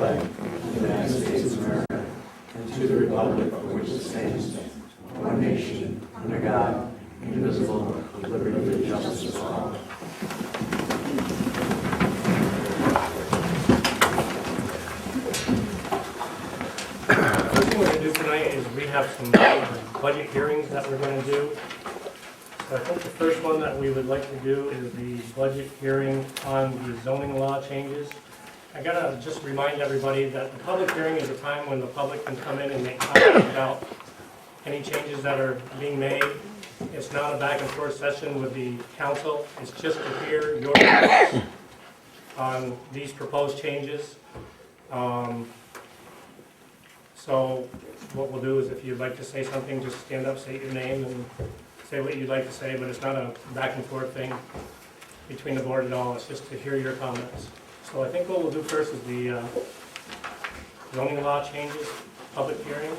flag of the United States of America and to the republic for which it stands, one nation, under God, indivisible, with liberty and justice for all. First thing we're going to do tonight is we have some budget hearings that we're going to do. So I think the first one that we would like to do is the budget hearing on the zoning law changes. I gotta just remind everybody that the public hearing is a time when the public can come in and make comments about any changes that are being made. It's not a back and forth session with the council. It's just to hear your thoughts on these proposed changes. So what we'll do is if you'd like to say something, just stand up, state your name, and say what you'd like to say, but it's not a back and forth thing between the board at all. It's just to hear your comments. So I think what we'll do first is the zoning law changes, public hearing.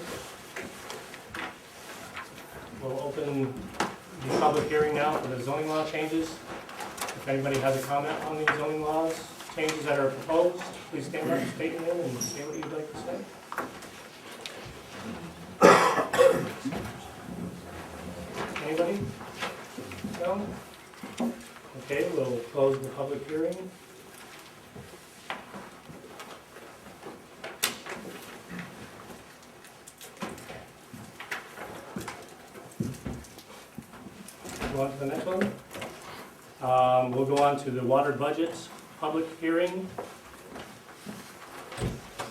We'll open the public hearing now for the zoning law changes. If anybody has a comment on the zoning laws, changes that are proposed, please stand up, state your name, and say what you'd like to say. Anybody? No? Okay, we'll close the public hearing. Go on to the next one. We'll go on to the water budgets public hearing.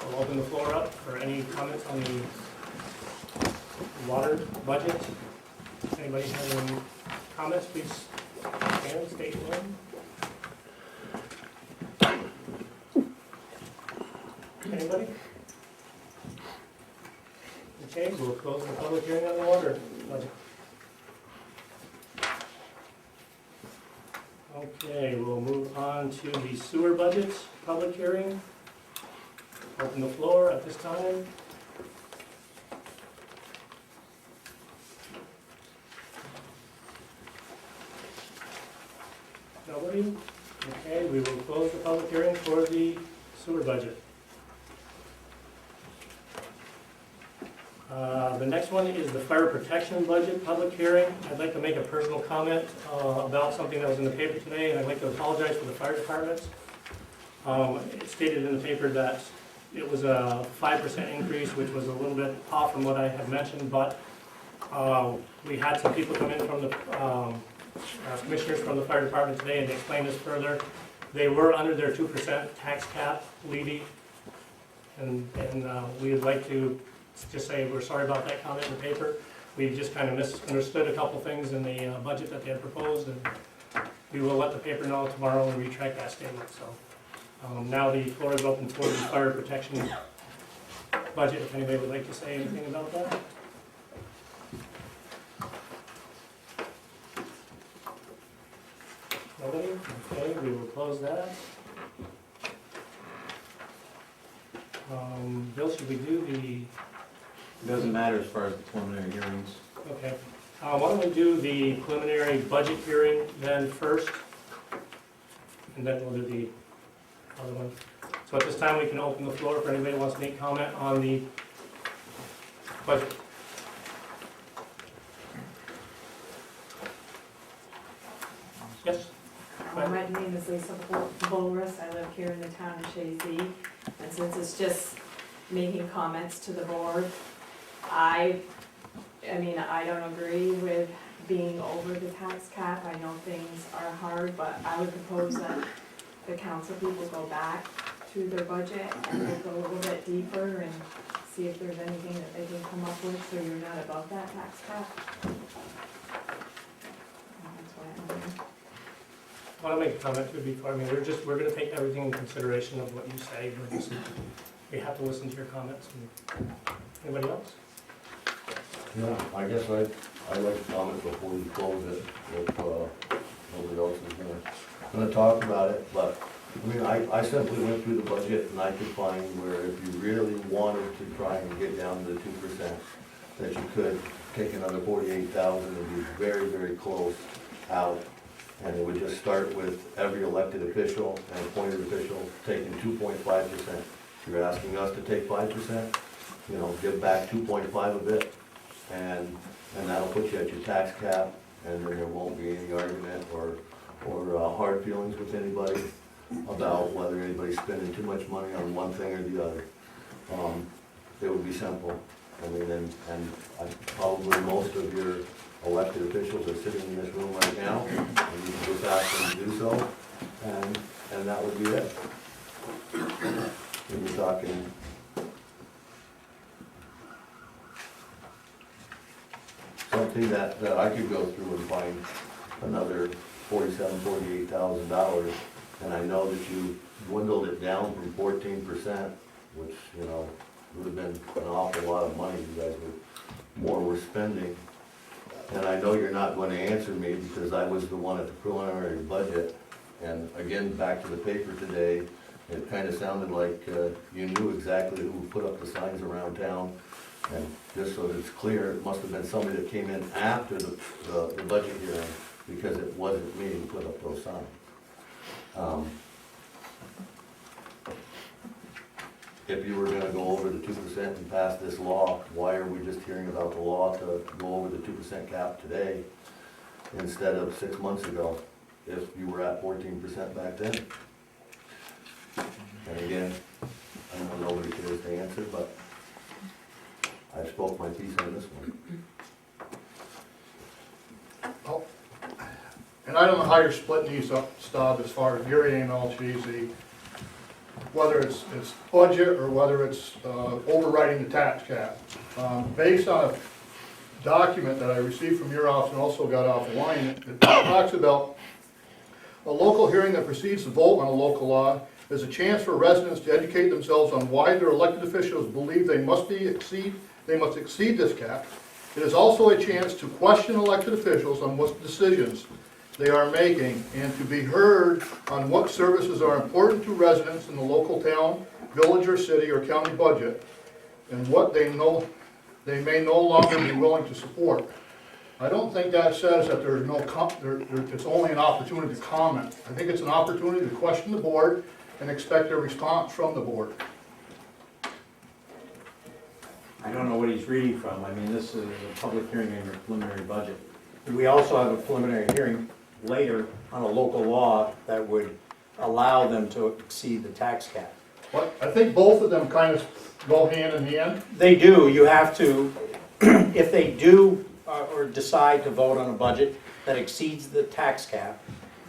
We'll open the floor up for any comments on the water budget. Anybody have any comments, please stand, state your name. Anybody? Okay, we'll close the public hearing on the water budget. Okay, we'll move on to the sewer budgets public hearing. Open the floor at this time. Nobody? Okay, we will close the public hearing for the sewer budget. The next one is the fire protection budget public hearing. I'd like to make a personal comment about something that was in the paper today, and I'd like to apologize for the fire departments. It stated in the paper that it was a 5% increase, which was a little bit off from what I had mentioned, but we had some people come in from the commissioners from the fire department today, and they explained this further. They were under their 2% tax cap levy, and we would like to just say we're sorry about that comment in the paper. We just kind of misunderstood a couple things in the budget that they had proposed, and we will let the paper know tomorrow and retract that statement. So now the floor is open for the fire protection budget, if anybody would like to say anything about that. Nobody? Okay, we will close that. Bill, should we do the... It doesn't matter as far as the preliminary hearings. Okay. Why don't we do the preliminary budget hearing then first? And then we'll do the other one. So at this time, we can open the floor if anybody wants to make comment on the budget. Yes? My name is Lisa Bulris. I live here in the town of Chazy. And since it's just making comments to the board, I mean, I don't agree with being over the tax cap. I know things are hard, but I would propose that the council people go back to their budget and look a little bit deeper and see if there's anything that they can come up with so you're not above that tax cap. That's why I'm here. I want to make a comment too before, I mean, we're going to take everything in consideration of what you say. We have to listen to your comments. Anybody else? Yeah, I guess I'd like to comment before you close it, if nobody else is gonna talk about it, but, I mean, I simply went through the budget and I could find where if you really wanted to try and get down to the 2%, that you could take another 48,000 and be very, very close out. And it would just start with every elected official and appointed official taking 2.5% You're asking us to take 5%, you know, give back 2.5 of it, and that'll put you at your tax cap, and then there won't be any argument or hard feelings with anybody about whether anybody's spending too much money on one thing or the other. It would be simple. I mean, and probably most of your elected officials are sitting in this room right now, and you can just ask them to do so, and that would be it. And you're talking something that I could go through and find another $48,000, and I know that you dwindled it down from 14%, which, you know, would have been an awful lot of money you guys were spending. And I know you're not going to answer me because I was the one at the preliminary budget. And again, back to the paper today, it kind of sounded like you knew exactly who put up the signs around town. And just so that it's clear, it must have been somebody that came in after the budget hearing, because it wasn't me who put up those signs. If you were gonna go over the 2% and pass this law, why are we just hearing about the law to go over the 2% cap today instead of 6 months ago, if you were at 14% back then? And again, I know nobody cares to answer, but I spoke my piece on this one. Oh, and I don't know how you're splitting these up, Staub, as far as your AML, Chazy, whether it's budget or whether it's overriding the tax cap. Based on a document that I received from your office and also got offline, it talks about a local hearing that precedes the vote on a local law is a chance for residents to educate themselves on why their elected officials believe they must exceed this cap. It is also a chance to question elected officials on what decisions they are making and to be heard on what services are important to residents in the local town, village or city or county budget, and what they may no longer be willing to support. I don't think that says that there's no it's only an opportunity to comment. I think it's an opportunity to question the board and expect a response from the board. I don't know what he's reading from. I mean, this is a public hearing on your preliminary budget. We also have a preliminary hearing later on a local law that would allow them to exceed the tax cap. But I think both of them kind of go hand in hand. They do, you have to, if they do or decide to vote on a budget that exceeds the tax cap,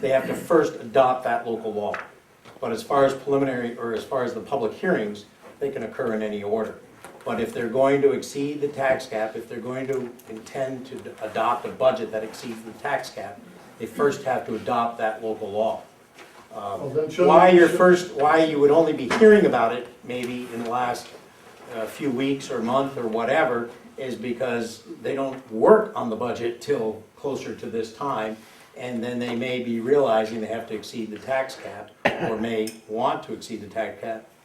they have to first adopt that local law. But as far as preliminary, or as far as the public hearings, they can occur in any order. But if they're going to exceed the tax cap, if they're going to intend to adopt a budget that exceeds the tax cap, they first have to adopt that local law. Why you would only be hearing about it maybe in the last few weeks or month or whatever is because they don't work on the budget till closer to this time, and then they may be realizing they have to exceed the tax cap or may want to exceed the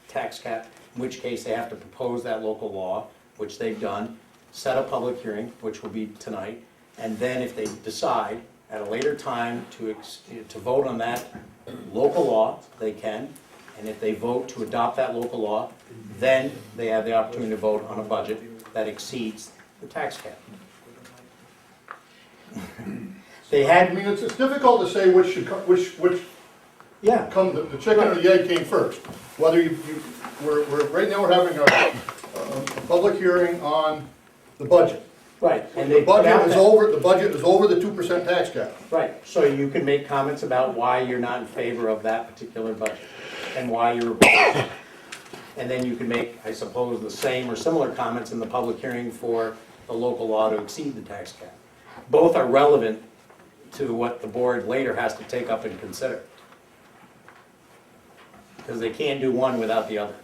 tax cap, in which case they have to propose that local law, which they've done, set a public hearing, which will be tonight, and then if they decide at a later time to vote on that local law, they can, and if they vote to adopt that local law, then they have the opportunity to vote on a budget that exceeds the tax cap. They I had, mean, it's difficult to say which yeah, come, the chicken or the egg came first. Whether right now we're having a public hearing on the budget. right, and The they put out that. the budget is over the 2% tax cap. Right, so you can make comments about why you're not in favor of that particular budget and why you're opposed. And then you can make, I suppose, the same or similar comments in the public hearing for the local law to exceed the tax cap. Both are relevant to what the board later has to take up and consider. Because they can't do one without the other.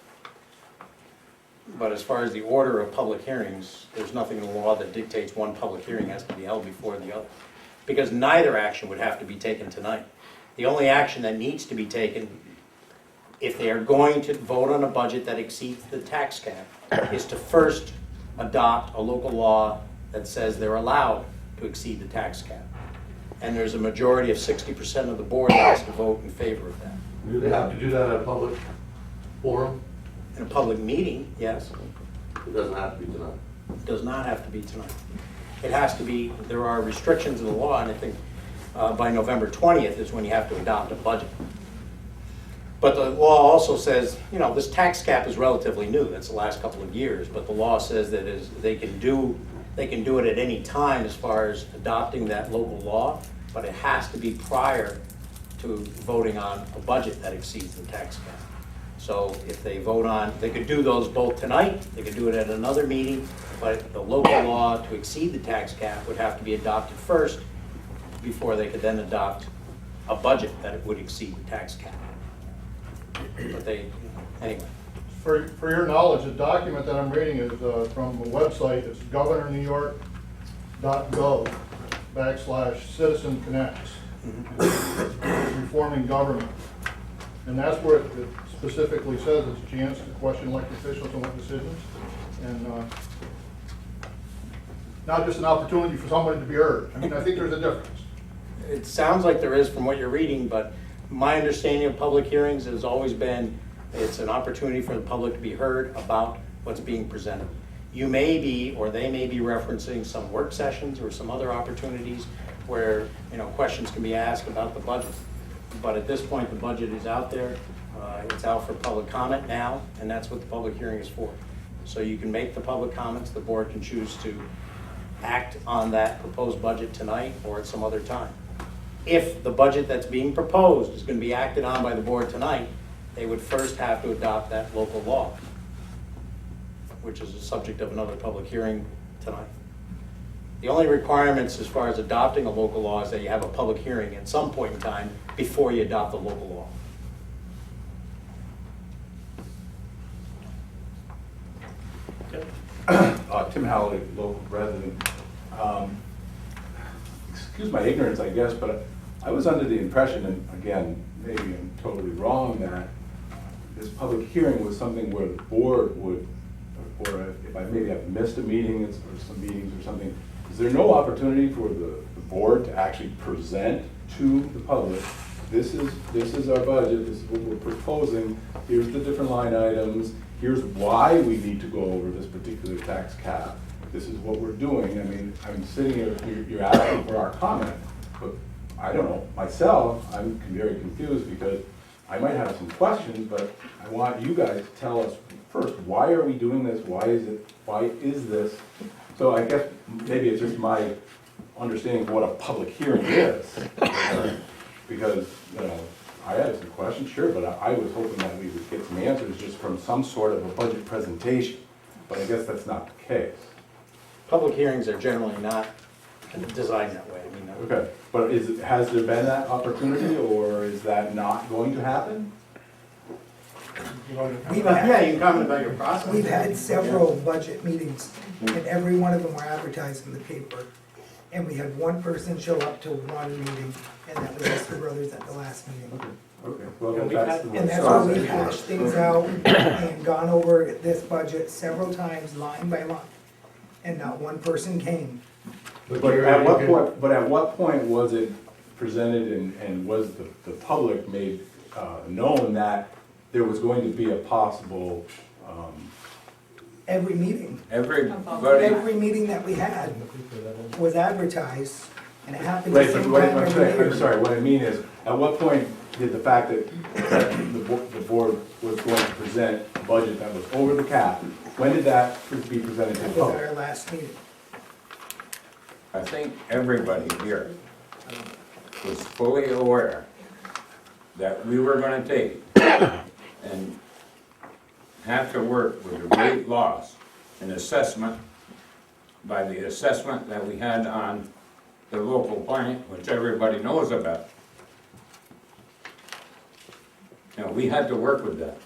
But as far as the order of public hearings, there's nothing in the law that dictates one public hearing has to be held before the other. Because neither action would have to be taken tonight. The only action that needs to be taken, if they are going to vote on a budget that exceeds the tax cap, is to first adopt a local law that says they're allowed to exceed the tax cap. And there's a majority of 60% of the board that has to vote in favor of that. Do they have to do that at a public forum? In a public meeting, yes. It doesn't have to be tonight. It does not have to be tonight. It has to be, there are restrictions in the law, and I think by November 20th is when you have to adopt a budget. But the law also says, you know, this tax cap is relatively new, that's the last couple of years, but the law says that they can do it at any time as far as adopting that local law, but it has to be prior to voting on a budget that exceeds the tax cap. So if they vote on, they could do those both tonight, they could do it at another meeting, but the local law to exceed the tax cap would have to be adopted first before they could then adopt a budget that it would exceed the tax cap. But they, anyway. For your knowledge, the document that I'm reading is from a website, it's governornewyork.gov/Citizen Connects. Reforming government. And that's where it specifically says it's a chance to question elected officials on what decisions. And not just an opportunity for somebody to be heard. I mean, I think there's a difference. It sounds like there is from what you're reading, but my understanding of public hearings has always been, it's an opportunity for the public to be heard about what's being presented. You may be, or they may be referencing some work sessions or some other opportunities where, you know, questions can be asked about the budget. But at this point, the budget is out there. It's out for public comment now, and that's what the public hearing is for. So you can make the public comments, the board can choose to act on that proposed budget tonight or at some other time. If the budget that's being proposed is going to be acted on by the board tonight, they would first have to adopt that local law, which is the subject of another public hearing tonight. The only requirements as far as adopting a local law is that you have a public hearing at some point in time before you adopt the local law. Tim Howley, local resident. Excuse my ignorance, I guess, but I was under the impression, and again, maybe I'm totally wrong, that this public hearing was something where the board would, or if I maybe have missed a meeting or some meetings or something, is there no opportunity for the board to actually present to the public, this is our budget, this is what we're proposing, here's the different line items, here's why we need to go over this particular tax cap, this is what we're doing. I mean, I'm sitting here, you're asking for our comment, but I don't know, myself, I'm very confused because I might have some questions, but I want you guys to tell us first, why are we doing this? Why is this? So I guess maybe it's just my understanding of what a public hearing is. Because, you know, I had some questions, sure, but I was hoping that we would get some answers just from some sort of a budget presentation. But I guess that's not the case. Public hearings are generally not designed that way. I mean, Okay, but has there been that opportunity, or is that not going to happen? yeah, you can comment about your process. We've had several budget meetings, and every one of them were advertised in the paper. And we had one person show up to one meeting, and that was Mr. Brothers at the last meeting. Okay, well, Yeah, we've that's had- the. And that's why we've hashed things out and gone over this budget several times, line by line. And not one person came. But at what point was it presented and was the public made known that there was going to be a possible, Every meeting, Everybody, every meeting that we had was advertised, and it happened right, the but same what time I'm every saying, I'm year. sorry, what I mean is, at what point did the fact that the board was going to present a budget that was over the cap, when did that be presented to That the was public? our last meeting. I think everybody here was fully aware that we were gonna take and have to work with a great loss in assessment by the assessment that we had on the local plant, which everybody knows about. You know, we had to work with that.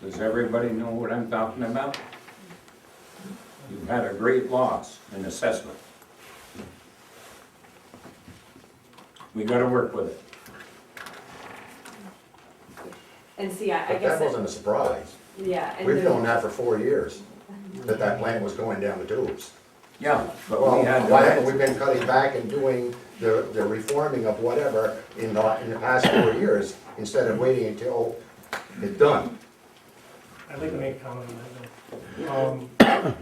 Does everybody know what I'm talking about? You had a great loss in assessment. We gotta work with it. And see, I But guess, that wasn't a surprise. yeah. And We've the- known that for 4 years, that plant was going down the tubes. Yeah, but Well, we had. why haven't we been cutting back and doing the reforming of whatever in the past 4 years, instead of waiting until it's done? I'd like to make a comment on that.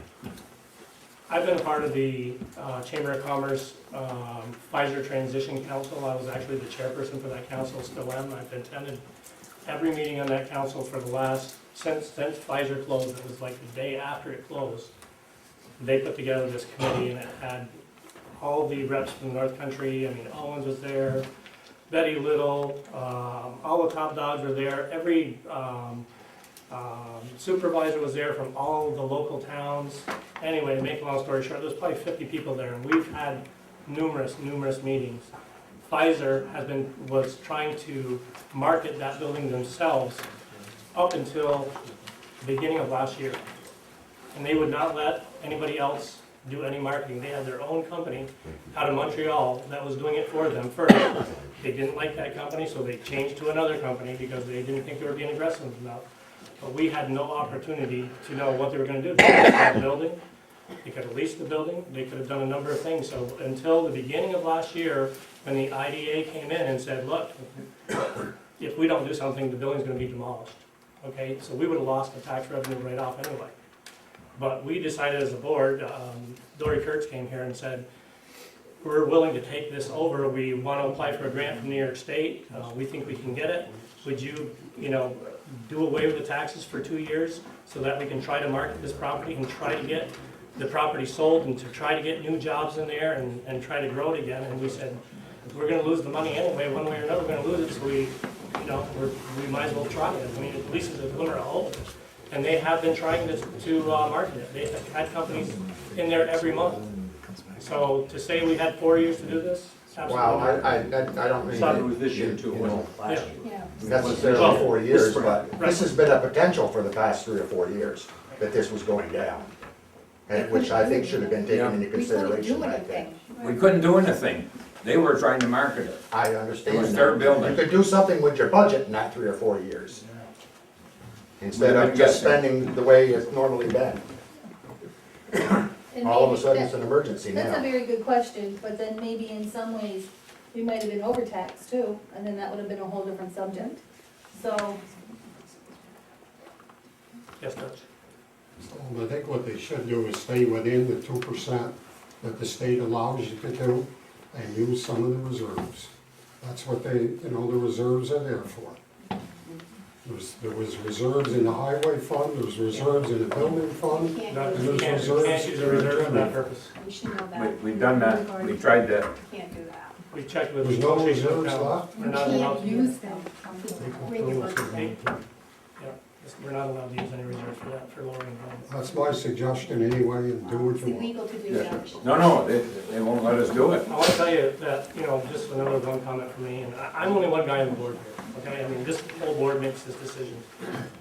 I've been a part of the Chamber of Commerce Pfizer Transition Council. I was actually the chairperson for that council, still am. I've attended every meeting on that council for the last, since Pfizer closed. It was like the day after it closed. They put together this committee and it had all the reps from the North Country. I mean, Owens was there, Betty Little, all the top dogs were there. Every supervisor was there from all the local towns. Anyway, to make a long story short, there's probably 50 people there, and we've had numerous meetings. Pfizer was trying to market that building themselves up until the beginning of last year. And they would not let anybody else do any marketing. They had their own company out of Montreal that was doing it for them first. They didn't like that company, so they changed to another company because they didn't think they were being aggressive enough. But we had no opportunity to know what they were going to do. They could have the building, they could have leased the building, they could have done a number of things. So until the beginning of last year, when the IDA came in and said, look, if we don't do something, the building's going to be demolished. Okay, so we would have lost the tax revenue right off anyway. But we decided as a board, Dory Kurtz came here and said, we're willing to take this over. We want to apply for a grant from New York State. We think we can get it. Would you, do away with the taxes for 2 years so that we can try to market this property and try to get the property sold and to try to get new jobs in there and try to grow it again? And we said, we're going to lose the money anyway, one way or another, we're going to lose it, so we might as well try it. I mean, at least it's a glimmer of hope. And they have been trying to market it. They have had companies in there every month. So to say we had 4 years to do this, Well, absolutely. I don't mean. Thought it was this year too, wasn't it? Yeah. Necessarily 4 years, This but spring. this has been a potential for the past 3 or 4 years, that this was going down. And which I think should have been taken into consideration, I think. We couldn't do anything. They were trying to market it. I understand It was their that. building. You could do something with your budget in that 3 or 4 years. Instead of just spending the way it's normally been. And All of a maybe sudden, that- it's an emergency That's a now. very good question, but then maybe in some ways, we might have been overtaxed too, and then that would have been a whole different subject. So, Yes, Dutch. I think what they should do is stay within the 2% that the state allows you to do and use some of the reserves. That's what the reserves are there for. There was reserves in the highway fund, there was reserves in the building fund. can't No, do you that. can't use a reserve for that purpose. We should know that. We've done that. We tried to. Can't do that. We checked with. There's no Association of reserves Towns. left? We're You not allowed can't to. use them. Bring your budget Hey, down. Yeah, we're not allowed to use any reserves for that, for lowering funds. That's my suggestion anyway, and do what It's you want. illegal to do that. No, they won't let us do it. I want to tell you that, just another one comment from me, and I'm only one guy on the board here, okay? I mean, this whole board makes this decision.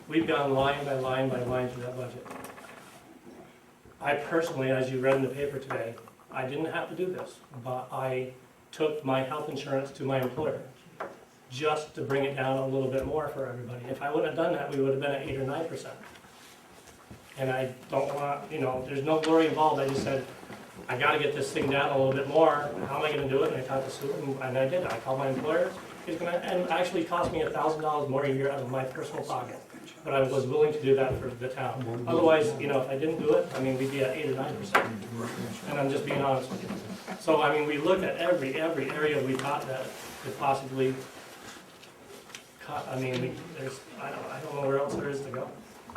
We've gone line by line by line through that budget. I personally, as you read in the paper today, I didn't have to do this, but I took my health insurance to my employer just to bring it down a little bit more for everybody. If I wouldn't have done that, we would have been at 8 or 9%. And I don't want, there's no glory involved. I just said, I gotta get this thing down a little bit more. How am I gonna do it? And I talked to Sue, and I did. I called my employer. And it actually cost me $1,000 more a year out of my personal pocket. But I was willing to do that for the town. Otherwise, if I didn't do it, we'd be at 8 or 9%. And I'm just being honest with you. So, we looked at every area we thought that could possibly cut. I don't know where else there is to go.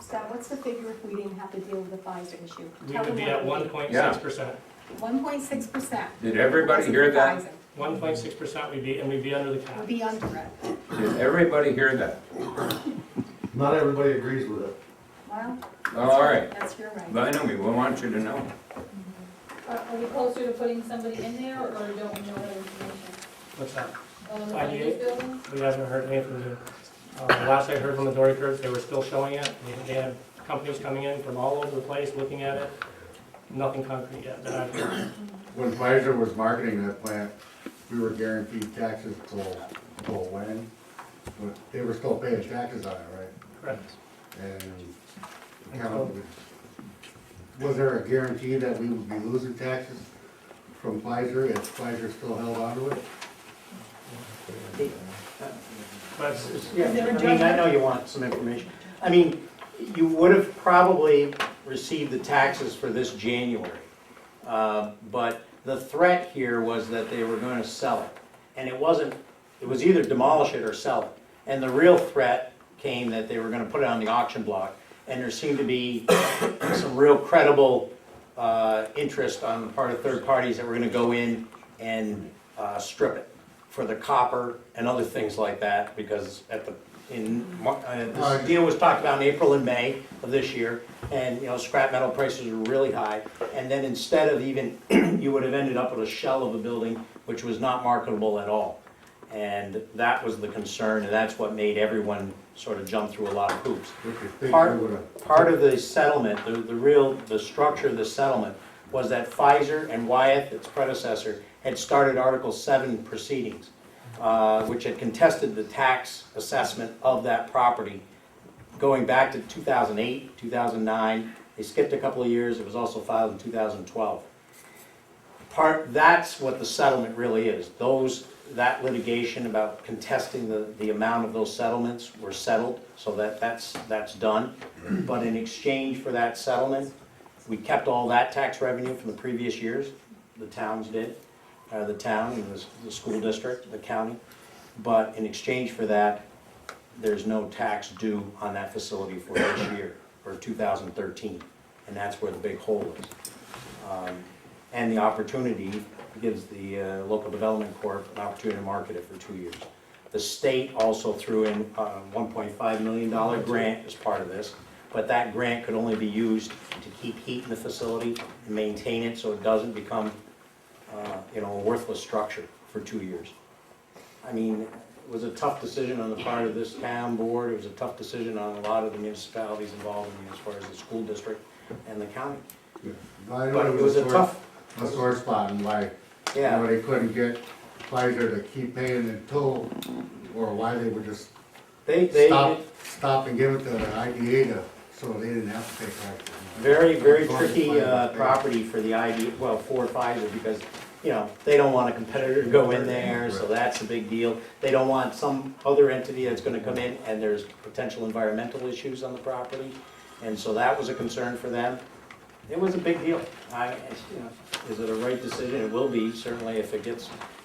Scott, what's the figure if we didn't have to deal with the Pfizer issue? We would be at 1.6%. 1.6%. Did everybody hear that? 1.6% we'd be under the cap. We'll be under it. Did everybody hear that? Not everybody agrees with it. Well, All right. that's your right. But anyway, we want you to know. Are we closer to putting somebody in there, or don't we know that information? What's that? On the IDA? Rangers building? We haven't heard anything new. Last I heard from the Dory Kurtz, they were still showing it. They had companies coming in from all over the place looking at it. Nothing concrete yet that I've heard. When Pfizer was marketing that plant, we were guaranteed taxes till when? But they were still paying taxes on it, right? Correct. And the county Was there a guarantee that we would be losing taxes from Pfizer if Pfizer still held on to it? But Yeah, I mean, I know you want some information. I mean, you would have probably received the taxes for this January. But the threat here was that they were going to sell it. And it wasn't, it was either demolish it or sell it. And the real threat came that they were going to put it on the auction block. And there seemed to be some real credible interest on the part of third parties that were going to go in and strip it for the copper and other things like that, because at the, this deal was talked about in April and May of this year, and, you know, scrap metal prices were really high, and then instead of even, you would have ended up with a shell of a building which was not marketable at all. And that was the concern, and that's what made everyone sort of jump through a lot of hoops. Part of the settlement, the structure of the settlement was that Pfizer and Wyeth, its predecessor, had started Article 7 proceedings, which had contested the tax assessment of that property going back to 2008, 2009. They skipped a couple of years. It was also filed in 2012. That's what the settlement really is. That litigation about contesting the amount of those settlements were settled, so that's done. But in exchange for that settlement, we kept all that tax revenue from the previous years. The towns did. The town and the school district, the county. But in exchange for that, there's no tax due on that facility for this year, for 2013. And that's where the big hole is. And the opportunity gives the local development corp an opportunity to market it for 2 years. The state also threw in a $1.5 million grant as part of this, but that grant could only be used to keep heat in the facility and maintain it so it doesn't become a worthless structure for 2 years. I mean, it was a tough decision on the part of this town board. It was a tough decision on a lot of the municipalities involved in it, as far as the school district and the county. I know But it was a tough. a sore spot and why, you know, they couldn't get Pfizer to keep paying until, or why they would just stop and give it to the IDA so they didn't have to pay taxes. Very, very tricky property for the ID, well, for Pfizer, because, you know, they don't want a competitor to go in there, so that's a big deal. They don't want some other entity that's gonna come in, and there's potential environmental issues on the property, and so that was a concern for them. It was a big deal. Is it a right decision? It will be, certainly, if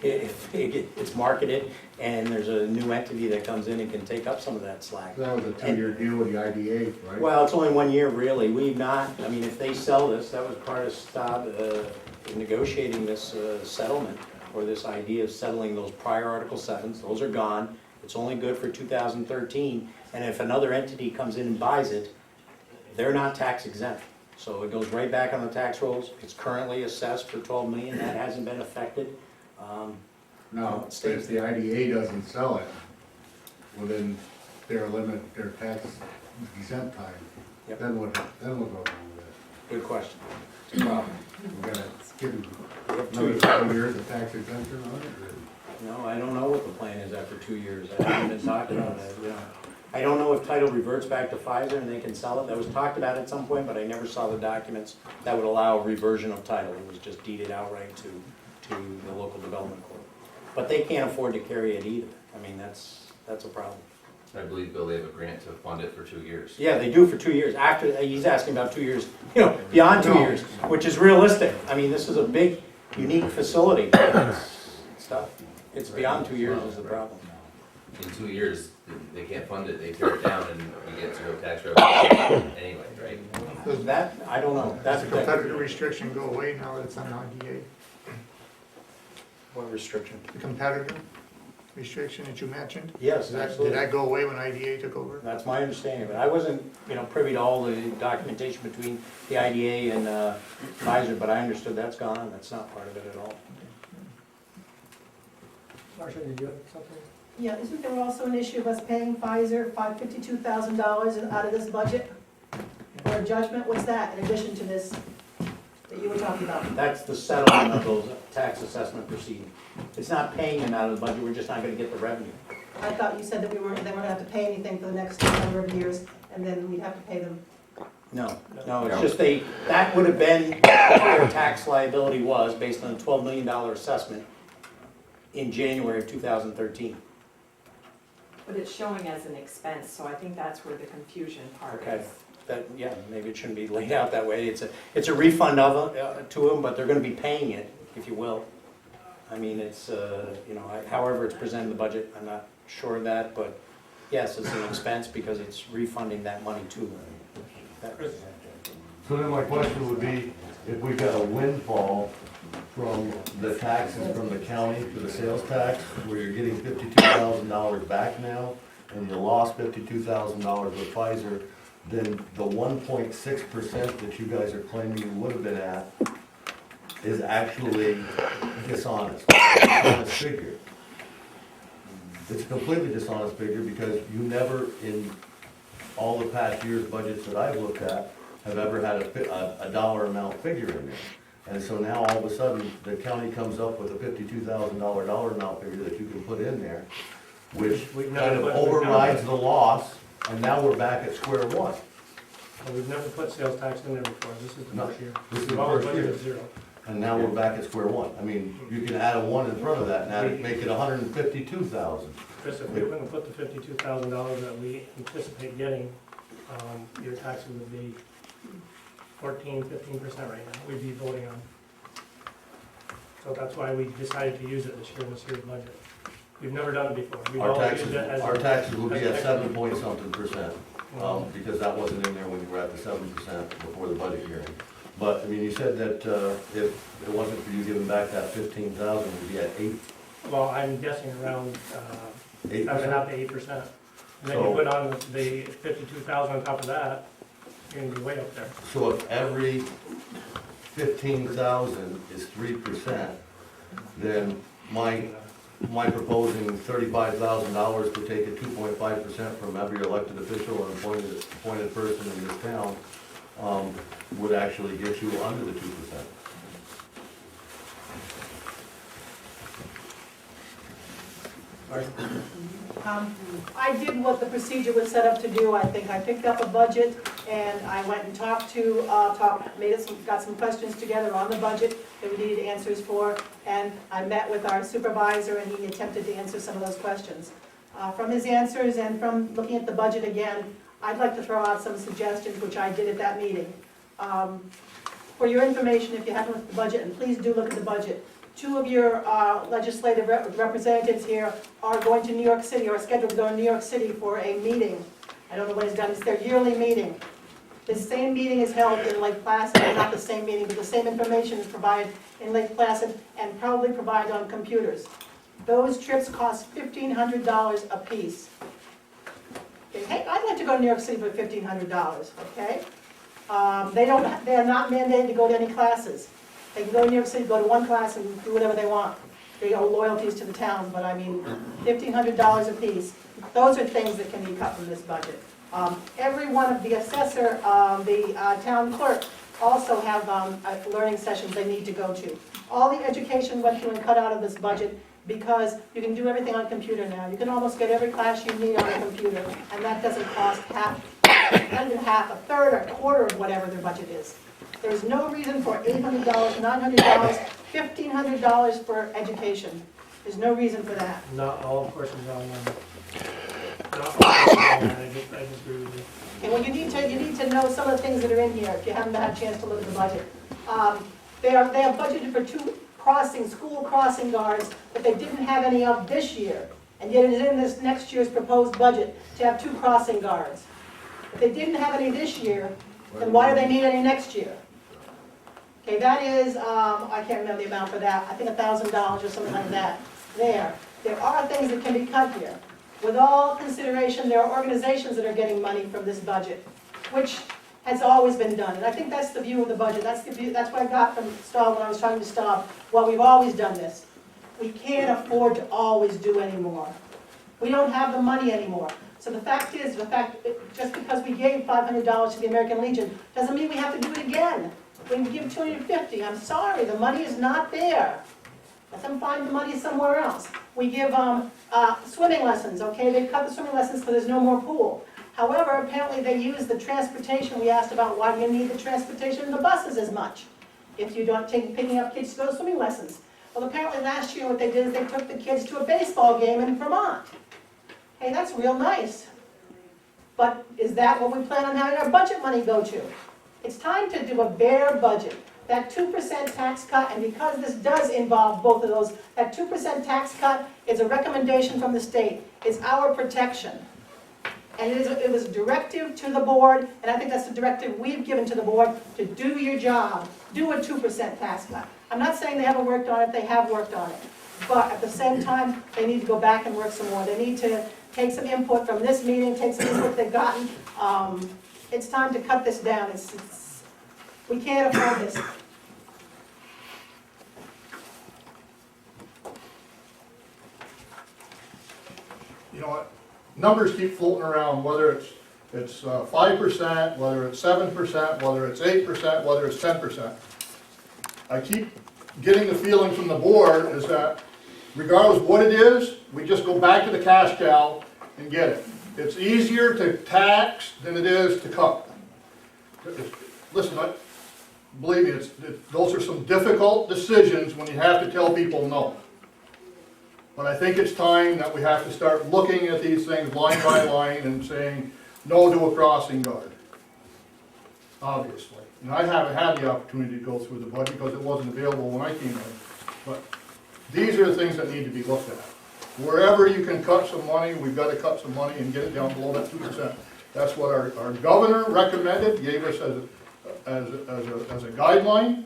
it's marketed, and there's a new entity that comes in and can take up some of that slack. That was a 2-year deal with the IDA, right? Well, it's only 1 year, really. We've not, I mean, if they sell this, that was part of Staub negotiating this settlement, or this idea of settling those prior Article 7s. Those are gone. It's only good for 2013. And if another entity comes in and buys it, they're not tax exempt. So it goes right back on the tax rolls. It's currently assessed for $12 million. That hasn't been affected. No, if the IDA doesn't sell it within their tax exempt time, Yep. then we'll go wrong with it. Good question. It's a problem. We gotta give them We have another 2 couple years of tax exemption on it. No, I don't know what the plan is after 2 years. I haven't been talking about it, you know. I don't know if title reverts back to Pfizer and they can sell it. That was talked about at some point, but I never saw the documents that would allow a reversion of title. It was just deeded outright to the local development corp. But they can't afford to carry it either. I mean, that's a problem. I believe, Bill, they have a grant to fund it for 2 years. Yeah, they do for 2 years. After, he's asking about 2 years, you know, beyond 2 years, which is realistic. I mean, this is a big, unique facility. It's tough. It's beyond 2 years is the problem. In 2 years, they can't fund it, they tear it down and you get zero tax revenue anyway, right? Does That, I don't know. That's the competitor restriction go away now that it's on IDA? What restriction? The competitor restriction that you mentioned? Yes, Did absolutely. that go away when IDA took over? That's my understanding, but I wasn't, you know, privy to all the documentation between the IDA and Pfizer, but I understood that's gone. That's not part of it at all. Marcia, did you have something? Yeah, isn't there also an issue of us paying Pfizer $52,000 out of this budget? Or a judgment, what's that in addition to this that you were talking about? That's the settlement of those tax assessment proceedings. It's not paying them out of the budget, we're just not gonna get the revenue. I thought you said that they weren't gonna have to pay anything for the next number of years, and then we'd have to pay them. No, no, it's just that would have been what their tax liability was based on a $12 million assessment in January of 2013. But it's showing as an expense, so I think that's where the confusion part Okay. is. That, yeah, maybe it shouldn't be laid out that way. It's a refund to them, but they're gonna be paying it, if you will. I mean, it's, however it's presented in the budget, I'm not sure of that, but yes, it's an expense because it's refunding that money to them. So then my question would be, if we got a windfall from the taxes from the county to the sales tax, where you're getting $52,000 back now, and you lost $52,000 with Pfizer, then the 1.6% that you guys are claiming you would have been at is actually dishonest. Dishonest figure. It's a completely dishonest figure because you never, in all the past years' budgets that I've looked at, have ever had a dollar amount figure in there. And so now all of a sudden, the county comes up with a $52,000 dollar amount figure that you can put in there, which We've kind never of put- overrides the loss, and now we're back at square one. Well, we've never put sales tax in there before, this is the No, first year. this is We've the always first budgeted year. 0. And now we're back at square one. I mean, you can add a 1 in front of that, and make it 152,000. Chris, if we were gonna put the $52,000 that we anticipate getting, your taxes would be 14-15% right now, we'd be voting on. So that's why we decided to use it this year in this year's budget. We've never done it before. We've Our always taxes, used it as our taxes will be as an at extra- 7-point-something%, because that wasn't in there when you were at the 7% before the budget hearing. But, I mean, you said that if it wasn't for you giving back that 15,000, we'd be at 8. Well, I'm guessing around 7.5 to 8%. And then you So- put on the 52,000 on top of that, you're gonna be way up there. So if every 15,000 is 3%, then my proposing $35,000 to take a 2.5% from every elected official and appointed person in this town would actually get you under the 2%. I did what the procedure was set up to do. I think I picked up a budget and I went and got some questions together on the budget that we needed answers for. And I met with our supervisor and he attempted to answer some of those questions. From his answers and from looking at the budget again, I'd like to throw out some suggestions, which I did at that meeting. For your information, if you haven't looked at the budget, and please do look at the budget, 2 of your legislative representatives here are going to New York City, or are scheduled to go to New York City for a meeting. I don't know when it's done, it's their yearly meeting. The same meeting is held in Lake Placid, or not the same meeting, but the same information is provided in Lake Placid and probably provided on computers. Those trips cost $1,500 apiece. Okay, hey, I'd like to go to New York City for $1,500, okay? They are not mandated to go to any classes. They can go to New York City, go to one class and do whatever they want. They owe loyalties to the town, but I mean, $1,500 apiece. Those are things that can be cut from this budget. Every one of the assessor, the town clerk also have learning sessions they need to go to. All the education went through and cut out of this budget because you can do everything on computer now. You can almost get every class you need on a computer, and that doesn't cost half, not even half, a third or a quarter of whatever their budget is. There's no reason for $800, $900, $1,500 for education. There's no reason for that. Not all courses are online. Not all courses are online, I just agree with you. Okay, well, you need to know some of the things that are in here, if you haven't had a chance to look at the budget. They have budgeted for 2 school crossing guards that they didn't have any of this year. And yet it is in this next year's proposed budget to have 2 crossing guards. If they didn't have any this year, then why do they need any next year? Okay, that is, I can't remember the amount for that, I think $1,000 or something like that. There are things that can be cut here. With all consideration, there are organizations that are getting money from this budget, which has always been done. And I think that's the view of the budget. That's what I got from Staub when I was trying to stop. Well, we've always done this. We can't afford to always do any more. We don't have the money anymore. So the fact is, just because we gave $500 to the American Legion doesn't mean we have to do it again. We can give $250. I'm sorry, the money is not there. Let them find the money somewhere else. We give swimming lessons, okay? They cut the swimming lessons because there's no more pool. However, apparently they use the transportation, we asked about why do you need the transportation in the buses as much? If you don't picking up kids to go to swimming lessons. Well, apparently last year what they did is they took the kids to a baseball game in Vermont. Hey, that's real nice. But is that what we plan on having our budget money go to? It's time to do a bare budget. That 2% tax cut, and because this does involve both of those, that 2% tax cut is a recommendation from the state. It's our protection. And it was a directive to the board, and I think that's the directive we've given to the board, to do your job. Do a 2% tax cut. I'm not saying they haven't worked on it, they have worked on it. But at the same time, they need to go back and work some more. They need to take some input from this meeting, take some input they've gotten. It's time to cut this down. We can't afford this. You know what, numbers keep floating around, whether it's 5%, whether it's 7%, whether it's 8%, whether it's 10%. I keep getting the feeling from the board is that regardless of what it is, we just go back to the cash cow and get it. It's easier to tax than it is to cut. Listen, believe me, those are some difficult decisions when you have to tell people no. But I think it's time that we have to start looking at these things line by line and saying no to a crossing guard. Obviously. And I haven't had the opportunity to go through the budget because it wasn't available when I came in. But these are the things that need to be looked at. Wherever you can cut some money, we've got to cut some money and get it down below that 2%. That's what our governor recommended, gave us as a guideline.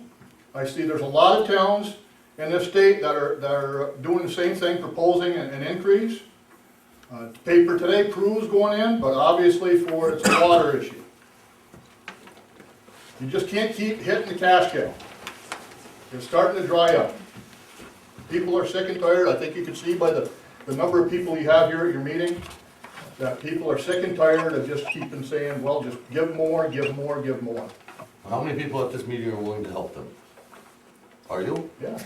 I see there's a lot of towns in this state that are doing the same thing, proposing an increase. Paper today proves going in, but obviously it's a water issue. You just can't keep hitting the cash cow. It's starting to dry up. People are sick and tired. I think you can see by the number of people you have here at your meeting that people are sick and tired of just keeping saying, well, just give more, give more, give more. How many people at this meeting are willing to help them? Are you? Yeah.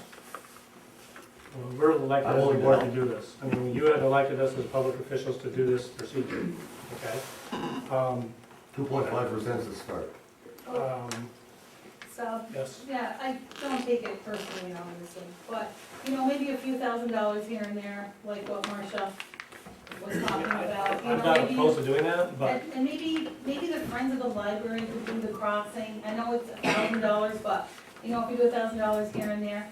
Well, we're elected as a board to do this. I mean, you have elected us as public officials to do this procedure, okay? 2.5% is the start. So, Yes. yeah, I don't take it personally, obviously, but, you know, maybe a few $1,000s here and there, like what Marcia was talking about. You I'm know, not maybe- opposed to doing that, but And maybe the Friends of the Library could do the crossing. I know it's $1,000, but, you know, if we do $1,000 here and there.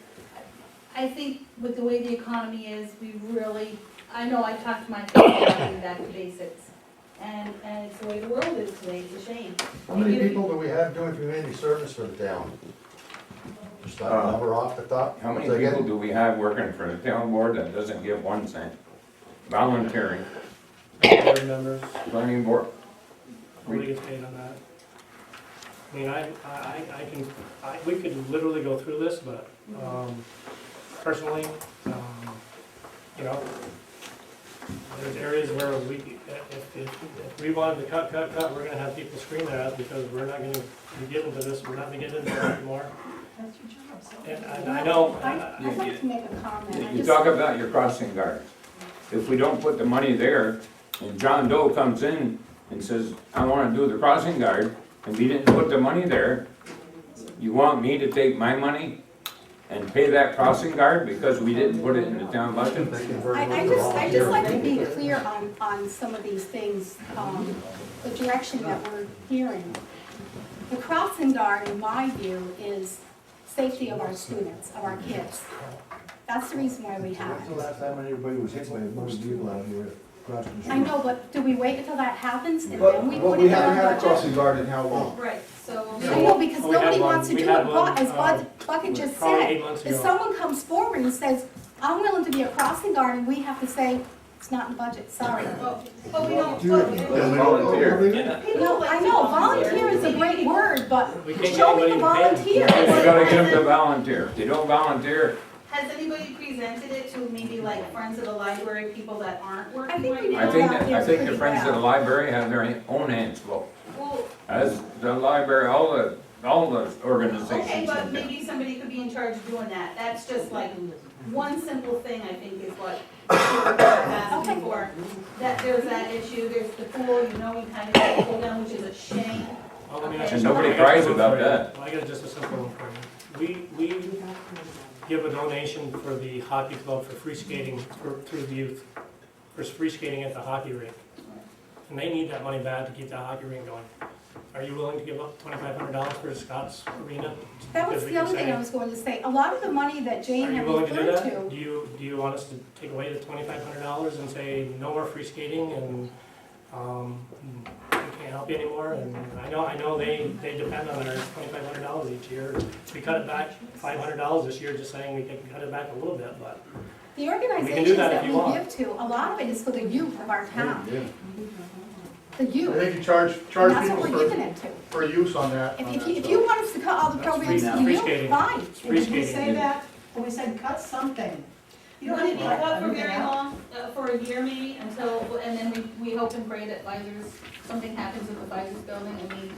I think with the way the economy is, we really, I know I talked to my family about getting back to basics. And it's the way the world is today, it's a shame. How many people do we have doing community service for the town? Just that number off the top? How many Say again? people do we have working for the town board that doesn't give 1 cent? Volunteering, board members, planning board, nobody gets paid on that. I mean, we could literally go through this, but, personally, you know, there's areas where if we wanted to cut, we're gonna have people scream at us because we're not gonna be getting to this, we're not gonna get into it anymore. That's your job, so. And I know, I'd like to make a comment. you talk about your crossing guards. If we don't put the money there, and John Doe comes in and says, I wanna do the crossing guard, and we didn't put the money there, you want me to take my money and pay that crossing guard because we didn't put it in the town budget? I just like to be clear on some of these things, the direction that we're hearing. The crossing guard, in my view, is safety of our students, of our kids. That's the reason why we have When's the it. last time anybody was hit by a motor vehicle out here crossing the street? I know, but do we wait until that happens and But then we well, put we it in haven't our had a budget? crossing guard in how long? Right, so. I know, because We had nobody one- wants to we do had it, one, as Bucket just probably said. 8 months If ago. someone comes forward and says, I'm willing to be a crossing guard, and we have to say, it's not in the budget, sorry. But we don't, Volunteer. No, I know, volunteer is a great word, but We can't show get me the anybody to pay them. volunteer. You gotta get them to volunteer. If they don't volunteer, has anybody presented it to maybe like Friends of the Library, people that aren't working I think right we now? I think the Friends of the Library have their own hands full. Well, As the library, all the okay, organizations but have done. maybe somebody could be in charge of doing that. That's just like one simple thing, I think, is what people are asking Okay, for. before, that there's that issue, there's the pool, you know, we kind of got the pool down, which is a shame. Well, let me Okay. ask And you nobody something. I got cries one about for you. that. I got just a simple one for you. We give a donation for the hockey club for free skating through the youth, for free skating at the hockey rink. And they need that money bad to keep that hockey rink going. Are you willing to give up $2,500 for Scott's Arena? That was Because we the can other thing say- I was going to say. A lot of the money that Jane Are you had willing to do referred that? to, Do you want us to take away the $2,500 and say no more free skating and, we can't help you anymore? And I know they depend on our $2,500 each year. We cut it back $500 this year, just saying we can cut it back a little bit, but the can do organizations that that if we you want. give to, a lot of it is for the youth of our town. The I youth. think you charge And that's people what we're giving it to. for use on that. on that If stuff. you want us to cut all the That's free programs now. to the Free youth, skating. fine. it's free Did we say skating. that, when we said cut something? You You don't didn't need cut to cut for everything very out. long, for a year maybe, until, and then we hope and pray that Pfizer's, something happens with the Pfizer's building. I mean,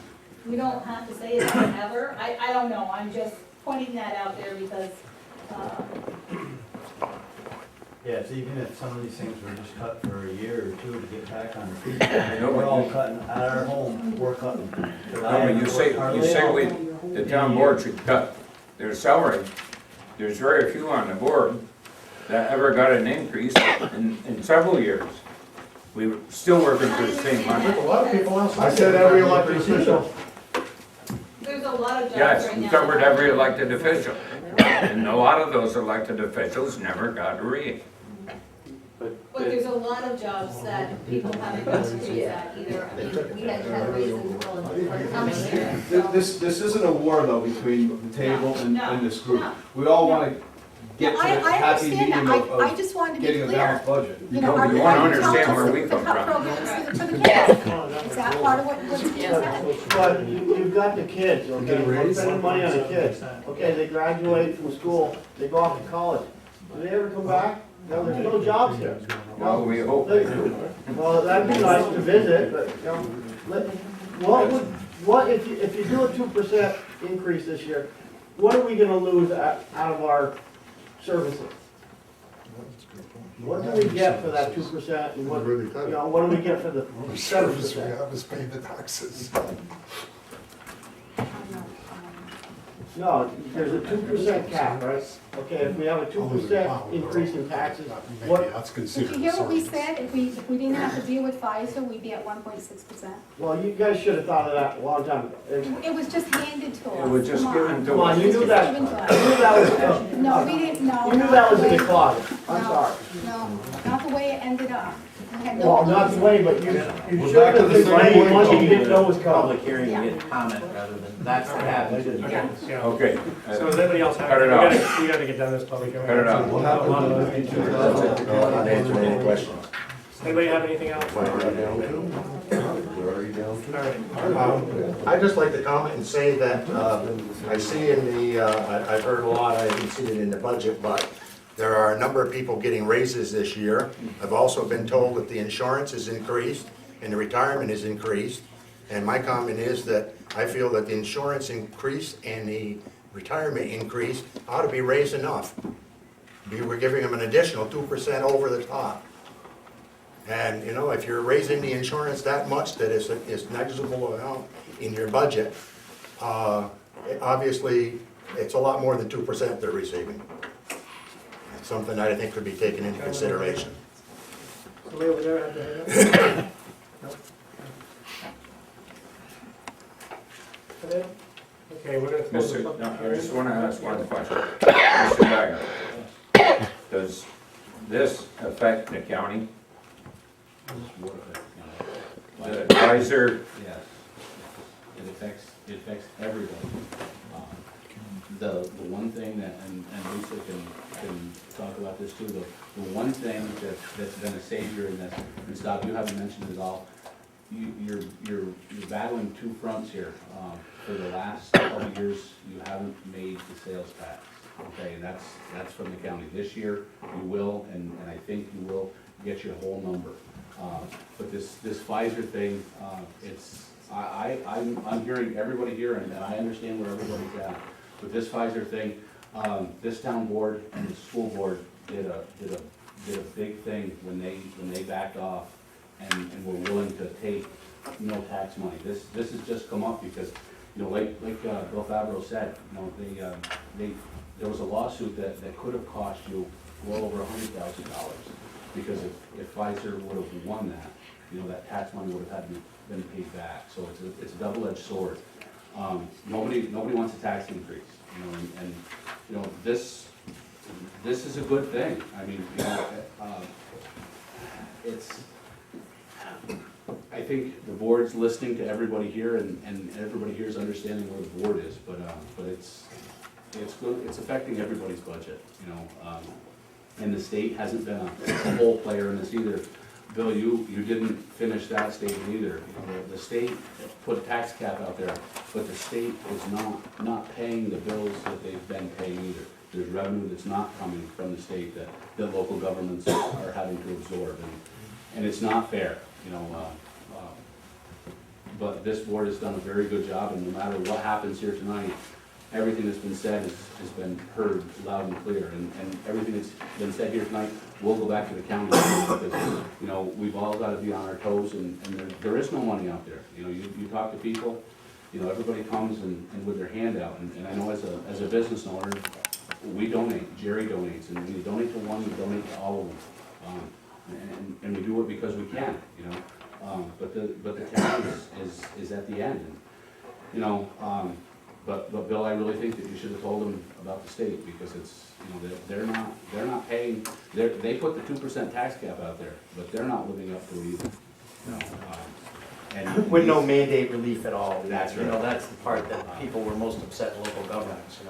we don't have to say it forever. I don't know, I'm just pointing that out there because, Yes, even if some of these things were just cut for a year or two to get back on their feet, we're all cutting, at our home, we're cutting. No, but you say the town board should cut their salary. There's very few on the board that ever got an increase in several years. We were still working for the same money. A lot of people else. I said every elected official. there's a lot of jobs Yes, right we now. covered every elected official. And a lot of those elected officials never got a raise. But there's a lot of jobs that people haven't got to raise at either. I mean, we had to have raises for coming here, so. This isn't a war though between the table and this group. No. We all wanna get to I the happy understand medium that. I of just wanted to be getting a clear. balanced budget. You know, No, are you you wanna telling understand us where we to come cut from. programs for the kids? Is that part of what's being said? But you've got the kids, okay, we're spending money on the kids. Okay, they graduate from school, they go off to college. Do they ever come back? No, there's no jobs here. Well, we hope they do. Well, that'd be nice to visit, but, you know, what if you do a 2% increase this year, what are we gonna lose out of our services? What do we get for that 2% and what, Really cut you it. know, what do we get for the The service we 7%? have is pay the taxes. No, there's a 2% cap, right? Okay, if we have a 2% increase in taxes, Maybe what, that's Did considered. you hear what we service. said? If we didn't have to deal with Pfizer, we'd be at 1.6%. well, you guys should have thought of that a long time ago. It was just handed to us. It was just Come given on. to Come on, you us. knew that, Given to you us. knew that was, No, we didn't, no. you knew not that was the in the way- closet, I'm no, sorry. No, not the way it ended up. We had no Well, not clue. the way, but you We're should back have to the been same spending way. money you didn't know was coming. Public hearing Yeah. and get comment rather than, that's what happens. Yeah. Yeah. Okay. So does anybody else have? Cut it we off. We gotta get done this public hearing. Cut it off. A lot of those things. Not answering any questions. Anybody have anything else? Where are you down to? Where are you down to? All right. I'd just like to comment and say that I see in the, I've heard a lot, I haven't seen it in the budget, but there are a number of people getting raises this year. I've also been told that the insurance is increased and the retirement is increased. And my comment is that I feel that the insurance increase and the retirement increase ought to be raised enough. We're giving them an additional 2% over the top. And, you know, if you're raising the insurance that much, that is negligible amount in your budget, obviously, it's a lot more than 2% they're receiving. It's something that I think could be taken into consideration. Somebody over there have their hand up? Nope. Okay, Okay, we're gonna close the Mr. public No, I hearing. just want to ask one question. Mr. Bagger, does this affect the county? The advisor, Yes, it affects everybody. The one thing that, and Lisa can talk about this too, the one thing that's been a savior in this, and Scott, you haven't mentioned it at all, you're battling two fronts here. For the last couple of years, you haven't made the sales tax, okay, and that's from the county. This year, you will, and I think you will get your whole number. But this Pfizer thing, I'm hearing everybody here, and I understand where everybody's at. With this Pfizer thing, this town board and the school board did a did a big thing when they backed off and were willing to take no tax money. This has just come up because, like Bill Fabro said, there was a lawsuit that could have cost you well over $100,000, because if Pfizer would have won that, that tax money would have had to been paid back. So it's a double-edged sword. Nobody wants a tax increase, and this is a good thing. I mean, I think the board's listening to everybody here, and everybody here is understanding where the board is, but it's good, it's affecting everybody's budget, and the state hasn't been a whole player in this either. Bill, you didn't finish that statement either. The state put a tax cap out there, but the state is not paying the bills that they've been paying either. There's revenue that's not coming from the state that local governments are having to absorb, and it's not fair, but this board has done a very good job, and no matter what happens here tonight, everything that's been said has been heard loud and clear, and everything that's been said here tonight will go back to the county, because, we've all got to be on our toes, and there is no money out there. You talk to people, everybody comes and with their hand out, and I know as a business owner, we donate, Jerry donates, and when you donate to one, you donate to all of them, and we do it because we can, but the county is at the end, But Bill, I really think that you should have told them about the state, because it's, they're not paying, they put the 2% tax cap out there, but they're not living up to it either. And With no mandate relief at all. That's right. That's the part that people were most upset in local governments,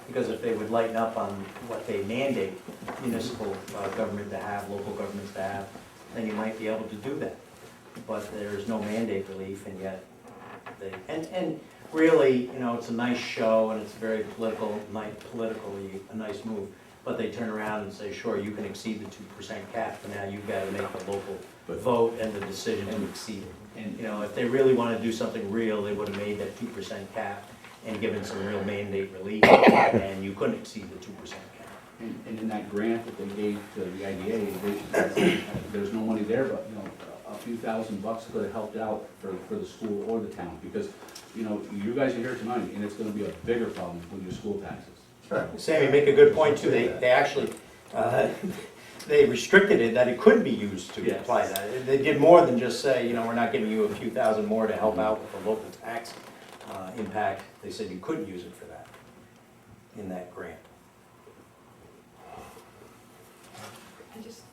because if they would lighten up on what they mandate municipal government to have, local governments to have, then you might be able to do that. But there's no mandate relief, and yet they, and really, it's a nice show, and it's very politically a nice move, but they turn around and say, sure, you can exceed the 2% cap, but now you've got to make the local vote and the decision to exceed it. And, if they really want to do something real, they would have made that 2% cap and given some real mandate relief, and you couldn't exceed the 2% cap. And in that grant that they gave to the IDA, there's no money there, but, a few $1,000 could have helped out for the school or the town, because, you guys are here tonight, and it's gonna be a bigger problem with your school taxes. Sammy, make a good point too. They actually, they restricted it that it could be used to apply that. They did more than just say, we're not giving you a few thousand more to help out with the local tax impact. They said you couldn't use it for that in that grant.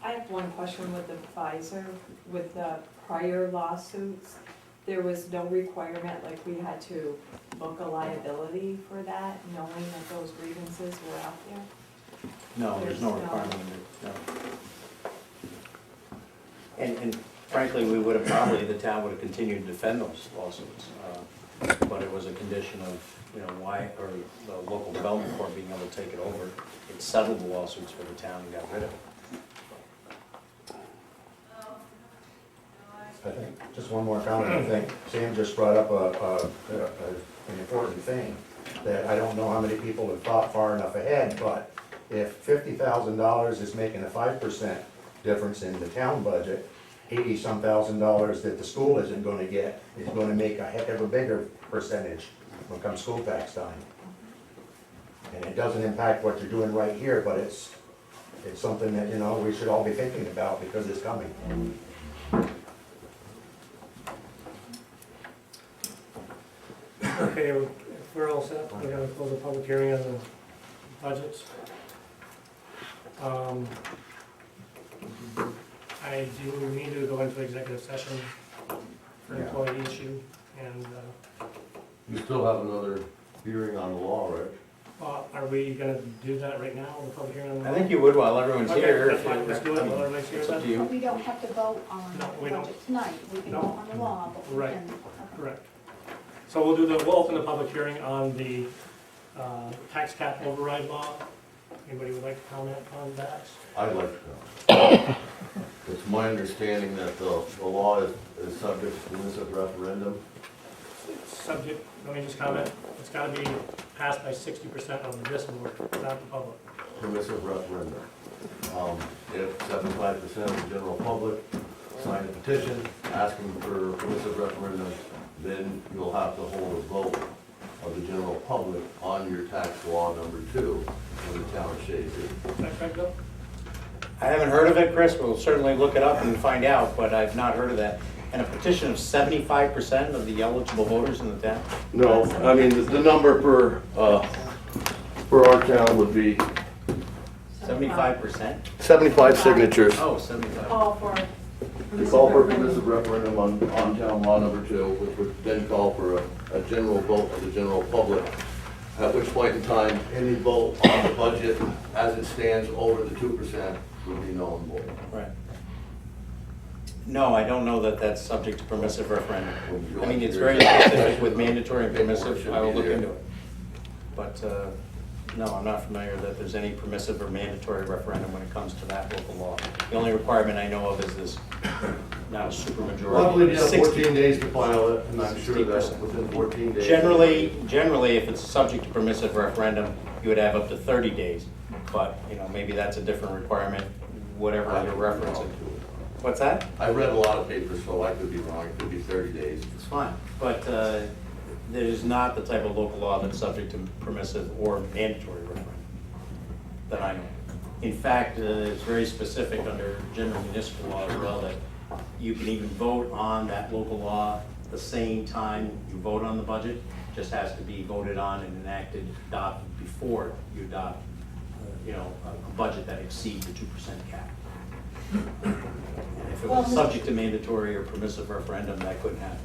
I have one question with the Pfizer, with the prior lawsuits. There was no requirement, like we had to book a liability for that, knowing that those grievances were out there? No, there's no requirement, no. And frankly, we would have probably, the town would have continued to defend those lawsuits. But it was a condition of, why, or the local development court being able to take it over. It settled the lawsuits for the town and got rid of it. I think, just one more comment, I think Sam just brought up an important thing, that I don't know how many people have thought far enough ahead, but if $50,000 is making a 5% difference in the town budget, 80-some thousand dollars that the school isn't gonna get is gonna make a heck of a bigger percentage when it comes school tax time. And it doesn't impact what you're doing right here, but it's something that, we should all be thinking about, because it's coming. Okay, if we're all set, we're gonna close the public hearing on the budgets. I do need to go into executive session for employee issue, and, You still have another hearing on the law, right? are we gonna do that right now, the public hearing on the? I think you would while everyone's Okay, here. that's fine, let's do it while everybody's here It's up to then. you. But we don't have to vote on No, the we don't. budget tonight, we can No. vote on the law, but we Right. can. okay. Correct. So we'll open the public hearing on the tax cap override law. Anybody would like to comment on that? I'd like to know. It's my understanding that the law is subject to municipal referendum. Subject, let me just comment, it's gotta be passed by 60% of this board, not the public. Permissive referendum. If 75% of the general public sign a petition asking for a permissive referendum, then you'll have to hold a vote of the general public on your tax law number 2 in the town of Chazy. Is that correct, Bill? I haven't heard of it, Chris, we'll certainly look it up and find out, but I've not heard of that. And a petition of 75% of the eligible voters in the town? No, I mean, the number for our town would be 75%? 75 signatures. Oh, 75. Call for. To call for a permissive referendum on town law number 2, which would then call for a general vote of the general public, at which point in time, any vote on the budget as it stands over the 2% would be null and void. Right. No, I don't know that that's subject to permissive referendum. I mean, it's very specific with mandatory and permissive, I will look into it. But, no, I'm not familiar that there's any permissive or mandatory referendum when it comes to that local law. The only requirement I know of is this, not a supermajority. Well, I believe you have 60. 14 days to file it, and I'm sure that 60%. within 14 days. Generally, if it's subject to permissive referendum, you would have up to 30 days. But, you know, maybe that's a different requirement, whatever you're referencing. What's that? I read a lot of papers, so I could be wrong, it could be 30 days. It's fine. But it is not the type of local law that's subject to permissive or mandatory referendum that I know. In fact, it's very specific under general municipal law as well that you can even vote on that local law the same time you vote on the budget. Just has to be voted on and enacted, adopted before you adopt, a budget that exceeds the 2% cap. And if it was subject to mandatory or permissive referendum, that couldn't happen.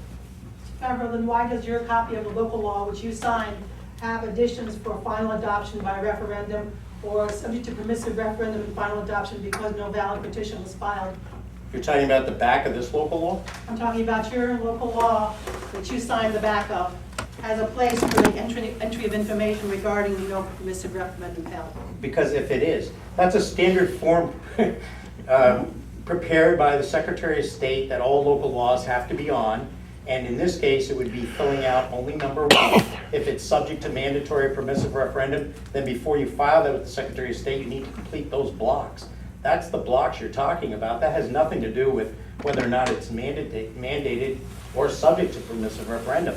However, then why does your copy of the local law, which you signed, have additions for final adoption by referendum or subject to permissive referendum and final adoption because no valid petition was filed? You're talking about the back of this local law? I'm talking about your local law that you signed the back of as a place for the entry of information regarding no permissive referendum held. Because if it is, that's a standard form prepared by the Secretary of State that all local laws have to be on. And in this case, it would be filling out only number 1. If it's subject to mandatory or permissive referendum, then before you file that with the Secretary of State, you need to complete those blocks. That's the blocks you're talking about. That has nothing to do with whether or not it's mandated or subject to permissive referendum.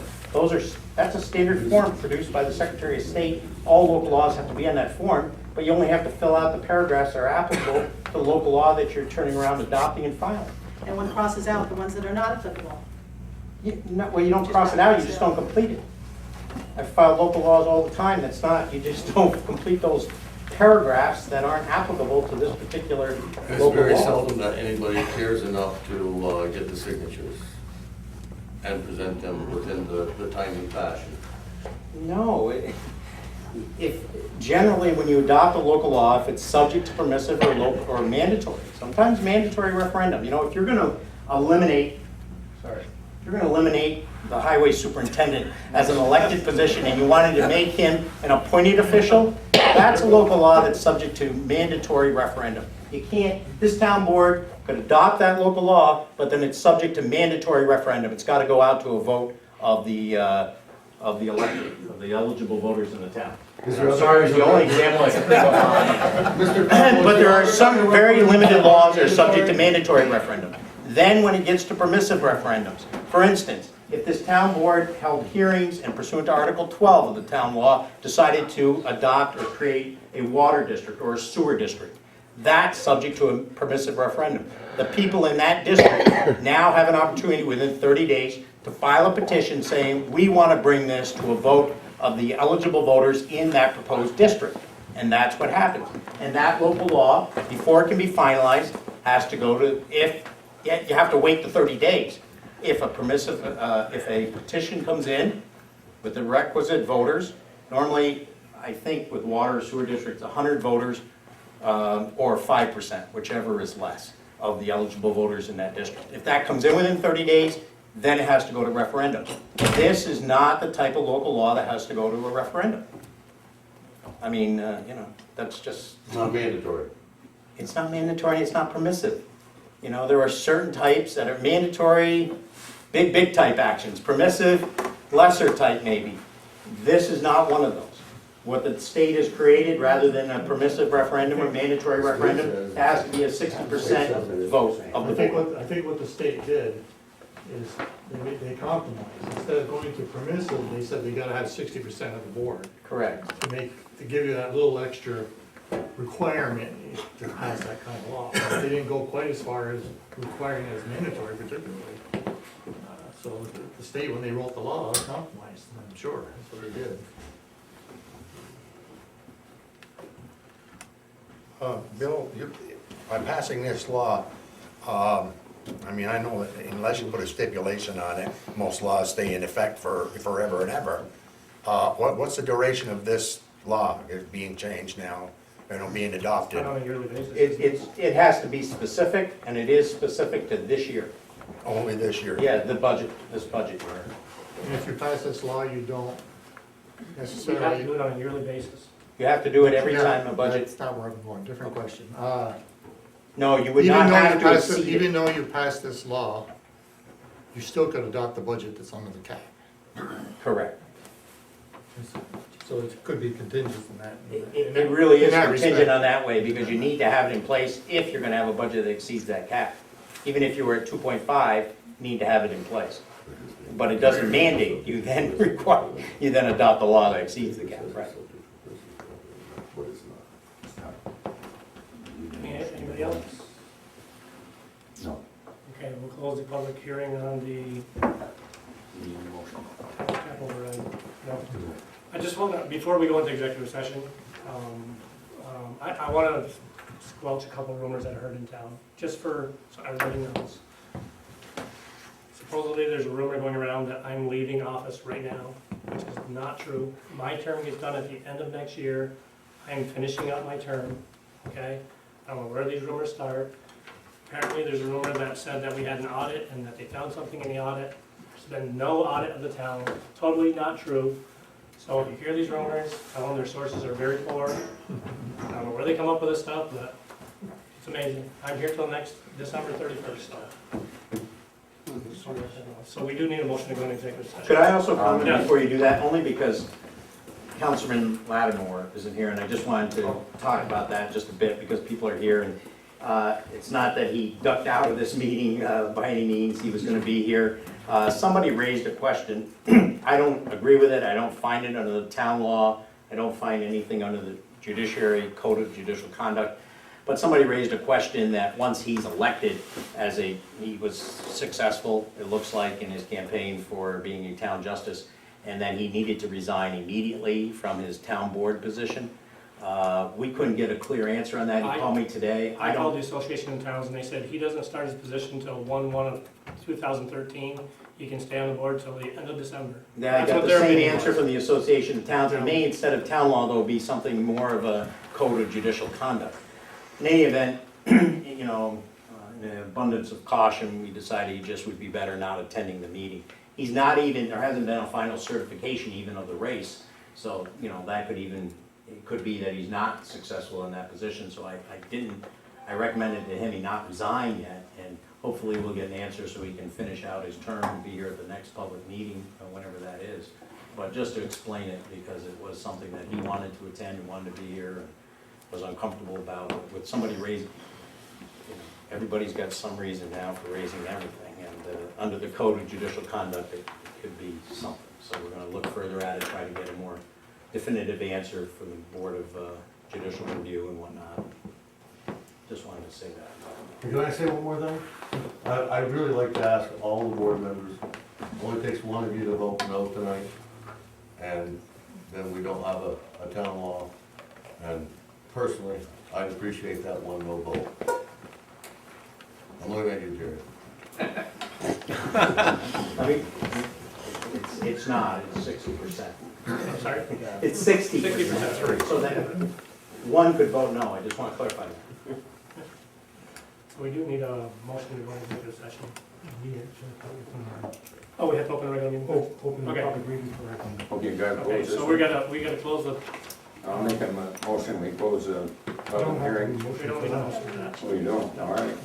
That's a standard form produced by the Secretary of State. All local laws have to be on that form, but you only have to fill out the paragraphs that are applicable to the local law that you're turning around adopting and filing. And one crosses out the ones that are not applicable. Well, you don't cross it out, you just don't complete it. I file local laws all the time, you just don't complete those paragraphs that aren't applicable to this particular It's local very law. seldom that anybody cares enough to get the signatures and present them within the timely fashion. No, if generally when you adopt a local law, if it's subject to permissive or mandatory, sometimes mandatory referendum, if you're gonna eliminate the highway superintendent as an elected position and you wanted to make him an appointed official, that's a local law that's subject to mandatory referendum. You can't, this town board could adopt that local law, but then it's subject to mandatory referendum. It's got to go out to a vote of the elected, of the eligible voters in the town. I'm sorry, it's the only example I can think of. But there are some very limited laws that are subject to mandatory referendum. Then when it gets to permissive referendums, for instance, if this town board held hearings and pursuant to Article 12 of the town law decided to adopt or create a water district or a sewer district, that's subject to a permissive referendum. The people in that district now have an opportunity within 30 days to file a petition saying, we want to bring this to a vote of the eligible voters in that proposed district. And that's what happens. And that local law, before it can be finalized, has to go to, you have to wait the 30 days. If a petition comes in with the requisite voters, normally, I think with water or sewer districts, 100 voters or 5%, whichever is less, of the eligible voters in that district. If that comes in within 30 days, then it has to go to referendum. This is not the type of local law that has to go to a referendum. I mean, that's just... It's not mandatory. It's not mandatory, it's not permissive. There are certain types that are mandatory, big type actions, permissive, lesser type maybe. This is not one of those. what the state has created, rather than a permissive referendum or mandatory referendum, it has to be a 60% vote of the board. I think what the state did is they compromised. Instead of going to permissive, they said they gotta have 60% of the board Correct. to give you that little extra requirement to pass that kind of law. They didn't go quite as far as requiring it as mandatory particularly. So the state, when they wrote the law, compromised, I'm sure, that's what they did. Bill, by passing this law, I mean, I know that unless you put a stipulation on it, most laws stay in effect for forever and ever. What's the duration of this law being changed now, being adopted? On a yearly basis. It has to be specific, and it is specific to this year. Only this year? Yeah, this budget year. And if you pass this law, you don't We have to necessarily. do it on a yearly basis. You have to do it every Yeah, time a budget, That's not where I'm going, different question. no, you would not have to exceed Even it. though you pass this law, you still could adopt the budget that's under the cap. Correct. So it could be contingent on that. It really is In that contingent respect. on that way, because you need to have it in place if you're gonna have a budget that exceeds that cap. Even if you were at 2.5, you need to have it in place. But it doesn't mandate, you then adopt the law that exceeds the cap, right? Anybody else? No. Okay, we'll close the public hearing on the capital override. No. I just want to, before we go into executive session, I want to squelch a couple of rumors that I heard in town, just so everybody knows. Supposedly, there's a rumor going around that I'm leaving office right now, which is not true. My term gets done at the end of next year. I'm finishing up my term, okay? I don't know where these rumors start. Apparently, there's a rumor that said that we had an audit and that they found something in the audit. There's been no audit of the town, totally not true. So if you hear these rumors, tell them their sources are very poor. I don't know where they come up with this stuff, but it's amazing. I'm here till next December 31st, so we do need a motion to go into executive session. Could I also comment Yes. before you do that, only because Councilman Lattimore isn't here, and I just wanted to talk about that just a bit, because people are here, and it's not that he ducked out of this meeting by any means, he was gonna be here. Somebody raised a question, I don't agree with it, I don't find it under the town law, I don't find anything under the judiciary, code of judicial conduct, but somebody raised a question that once he's elected he was successful, it looks like, in his campaign for being a town justice, and then he needed to resign immediately from his town board position. We couldn't get a clear answer on that, he called me today. I called the Association of Towns and they said he doesn't start his position until 1/1/2013. He can stay on the board till the end of December. Yeah, I That's got what the their same meeting answer was. from the Association of Towns. It may, instead of town law, though, be something more of a code of judicial conduct. In any event, you know, in an abundance of caution, we decided he just would be better not attending the meeting. He's not even, there hasn't been a final certification even of the race, so, you know, that could even, it could be that he's not successful in that position, so I recommended to him he not resign yet, and hopefully we'll get an answer so he can finish out his term and be here at the next public meeting, whenever that is. But just to explain it, because it was something that he wanted to attend and wanted to be here, and was uncomfortable about it, with somebody raising, you know, everybody's got some reason now for raising everything, and under the code of judicial conduct, it could be something. So we're gonna look further at it, try to get a more definitive answer from the Board of Judicial Review and whatnot. Just wanted to say that. Can I say one more thing? I'd really like to ask all the board members, it only takes one of you to vote no tonight, and then we don't have a town law. And personally, I'd appreciate that one no vote. I'm looking at you, Jerry. I mean, it's not, it's 60%. I'm sorry? It's 60%. 60%. So that one could vote no, I just want to clarify that. So we do need a motion to go into executive session. Oh, we have to open a regular meeting? Open the Okay. public meeting for recommendation. Okay, gotta Okay, close this so one. we gotta close the, I'll make a motion, we close the public hearing. we don't need a motion for that. Oh, you don't, all right.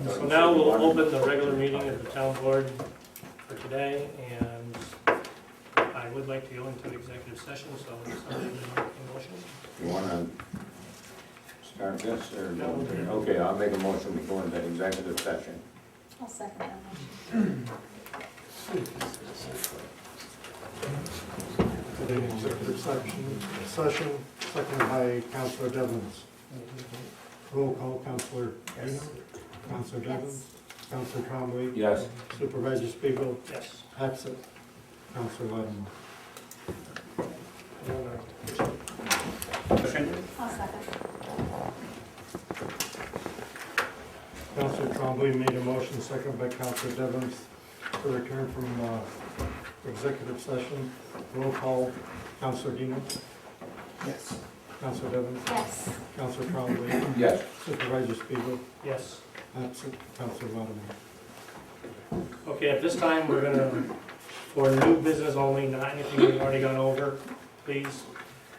So now we'll open the regular meeting of the town board for today, and I would like like to go into executive session, so if somebody would make a motion. You wanna start this, or? No, we'll do it. Okay, I'll make a motion to go into executive session. I'll second that motion. The executive session, seconded by Counselor Devens. Roll call, Counselor Dino, Counselor Devens, Counselor Trombley, Yes. Supervisor Spiegel, Yes. absent, Counselor Lattimore. I'll second. Counselor Trombley made a motion, seconded by Counselor Devens, to return from executive session. Roll call, Counselor Dino, Yes. Counselor Devens, Yes. Counselor Trombley, Yes. Supervisor Spiegel, Yes. absent, Counselor Lattimore. Okay, at this time, we're gonna, for new business only, not anything we've already gone over, please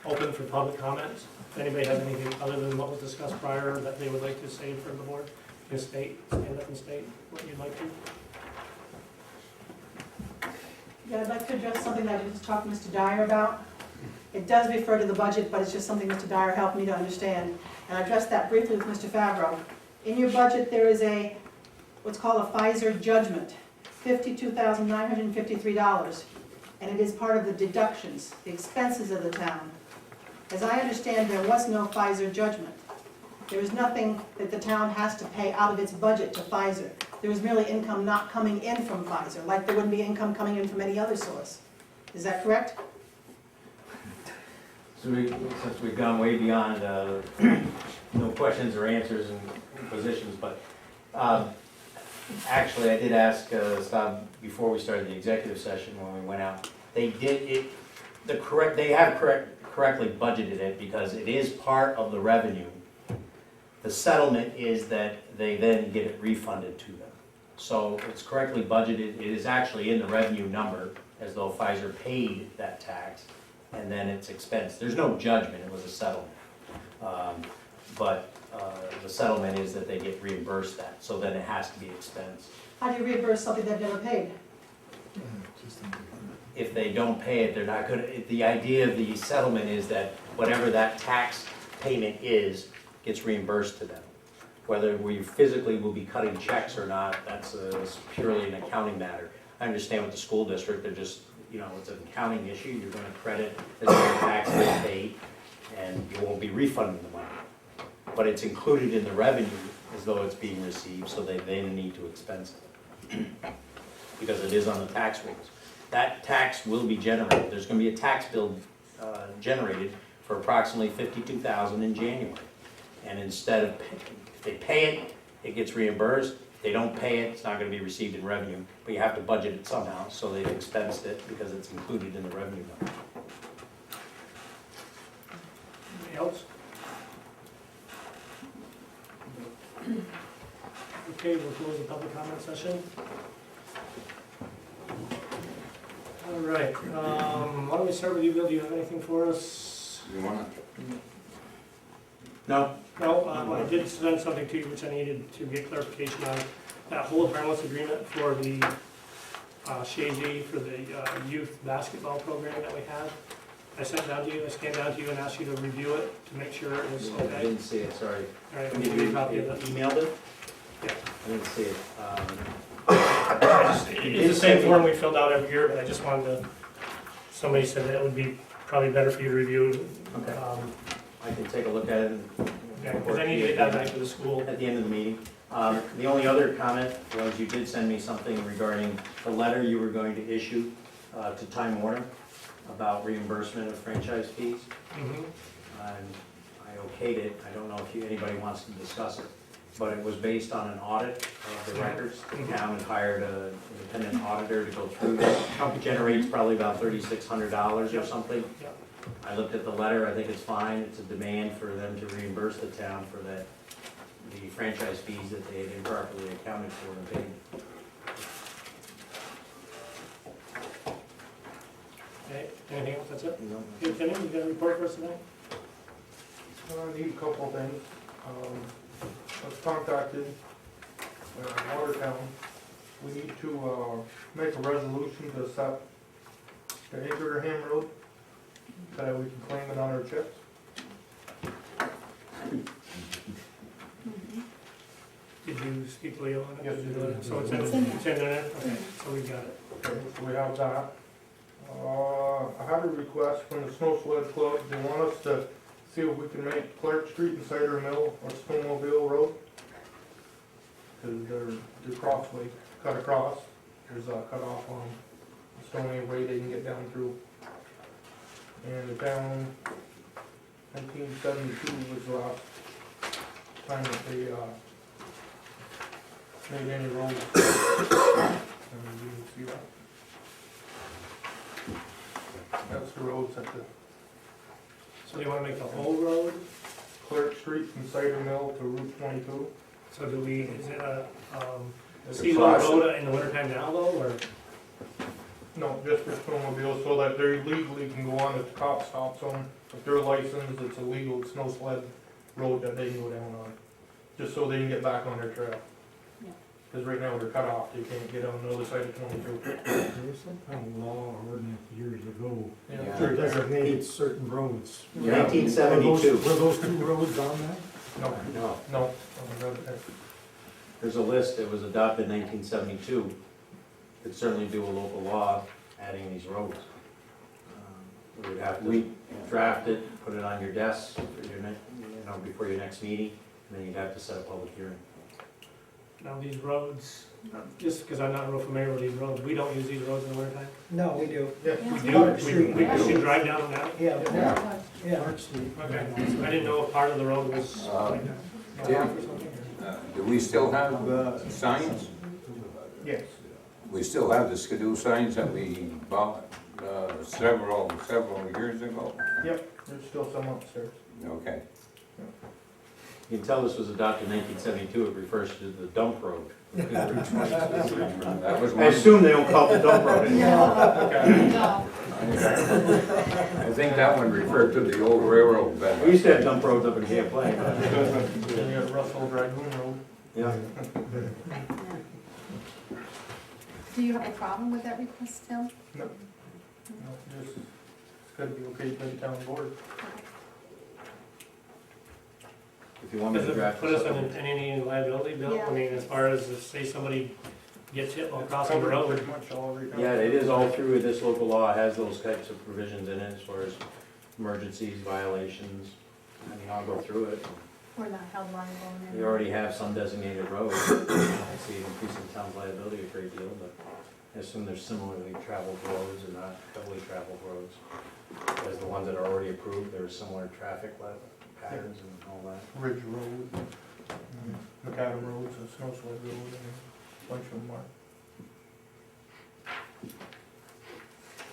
open for public comments. If anybody has anything other than what was discussed prior that they would like to say for the board, you can stand up and state what you'd like to. Yeah, I'd like to address something that I just talked to Mr. Dyer about. It does refer to the budget, but it's just something Mr. Dyer helped me to understand. And I addressed that briefly with Mr. Favreau. In your budget, there is what's called a Pfizer judgment, $52,953. And it is part of the deductions, the expenses of the town. As I understand, there was no Pfizer judgment. There is nothing that the town has to pay out of its budget to Pfizer. There is merely income not coming in from Pfizer, like there wouldn't be income coming in from any other source. Is that correct? Since we've gone way beyond, no questions or answers and positions, but, actually, I did ask, Staub, before we started the executive session, when we went out, they did it, they have correctly budgeted it, because it is part of the revenue. The settlement is that they then get it refunded to them. So it's correctly budgeted, it is actually in the revenue number, as though Pfizer paid that tax, and then it's expensed. There's no judgment, it was a settlement. But the settlement is that they get reimbursed that, so then it has to be expensed. How do you reimburse something they've never paid? If they don't pay it, they're not gonna, the idea of the settlement is that whatever that tax payment is, gets reimbursed to them. Whether we physically will be cutting checks or not, that's purely an accounting matter. I understand with the school district, they're just, it's an accounting issue, you're gonna credit as many taxes they paid, and you won't be refunding the money. But it's included in the revenue as though it's being received, so they then need to expense it. Because it is on the tax rolls. That tax will be generated, there's gonna be a tax bill generated for approximately $52,000 in January. And instead of, if they pay it, it gets reimbursed. If they don't pay it, it's not gonna be received in revenue, but you have to budget it somehow, so they've expensed it because it's included in the revenue number. Anybody else? Okay, we'll close the public comment session. All right, why don't we start with you, Bill? Do you have anything for us? You wanna? No? No, I did send something to you which I needed to get clarification on. That hold harmless agreement for the Chazy, for the youth basketball program that we have. I sent down to you, I scanned down to you and asked you to review it to make sure it was I okay. didn't see it, sorry. All right, I'll give you a copy of that. Emailed it? Yeah. I didn't see it. It's the same form we filled out every year, but I just wanted to, somebody said that it would be probably better for you to review. Okay. I can take a look at it. Because I need to get that back to the school. At the end of the meeting. The only other comment was you did send me something regarding the letter you were going to issue to Time Warner about reimbursement of franchise fees. Mhm. And I okayed it. I don't know if anybody wants to discuss it. But it was based on an audit of the records. The town had hired an independent auditor to go through that. It generates probably about $3,600 or something. Yep. I looked at the letter, I think it's fine. It's a demand for them to reimburse the town for the franchise fees that they had improperly accounted for and paid. Okay, anything else? That's it? No. Okay, Timmy, you got a report for us tonight? I need a couple of things. I was contacted, Watertown. We need to make a resolution to set The Abraham Road, that we can claim it on our chips. Did you speak to Leo on it? Yes, we did. So it's in there? Okay, so we got it. Okay, so we have that. I had a request from the Snow Sled Club, they want us to see if we can make Clark Street and Cider Mill a snowmobile road. Cause they're crossway, cut across, there's a cut off on the stony way they can get down through. And the town, 1972 was the last time that they, made any roads. And you can see that. That's the roads at the So you wanna make the whole road? Clark Street from Cider Mill to Route 22. So do we, is it a, It's a seasonal process. road in the wintertime now though, or? No, just for snowmobiles, so that they legally can go on if the cop stops them. If they're licensed, it's a legal snow sled road that they can go down on, just so they can get back on their trail. Yeah. Because right now they're cut off, they can't get on the other side of 22. There was some kind of law or ordinance years ago Yeah, Yeah. it's that right there. designated certain roads. Yeah. 1972. Were those two roads on that? No, No, no. there's a list that was adopted in 1972. Could certainly do a local law adding these roads. We would have to draft it, put it on your desk for your next, before your next meeting, and then you'd have to set a public hearing. Now these roads, just because I'm not real familiar with these roads, we don't use these roads in the wintertime? No, we do. Yeah. We do, Clark we Street. can drive down them now? Yeah, yeah. Clark Street. Okay, so I didn't know if part of the road was like that. Tim? Or something, or- Do we still have signs? Yes. We still have the skidoo signs that we bought several years ago? Yep, there's still some upstairs. Okay. You can tell this was adopted in 1972, it refers to the dump road. That was I one. assume they don't call it the dump road anymore. No. I think that one referred to the old railroad bed. We used to have dump roads up in Champlain. Then you have Russell Dragoon Road. Yeah. Do you have a problem with that request, Tim? No, just, it's gotta be okay by the town board. If you want me Does to it draft put us this in up. any liability, Bill? Yeah. I mean, as far as if, say somebody gets hit while crossing the road? Pretty much all over. Yeah, it is all through, this local law has those types of provisions in it as far as emergencies, violations. I mean, I'll go through it. We're not held liable in any. We already have some designated roads. I see it increasing town's liability a great deal, but I assume there's similarly traveled roads and not heavily traveled roads. As the ones that are already approved, there are similar traffic patterns and all that. Ridge Road, Macadam Road's a snow sled road, and a bunch of them are.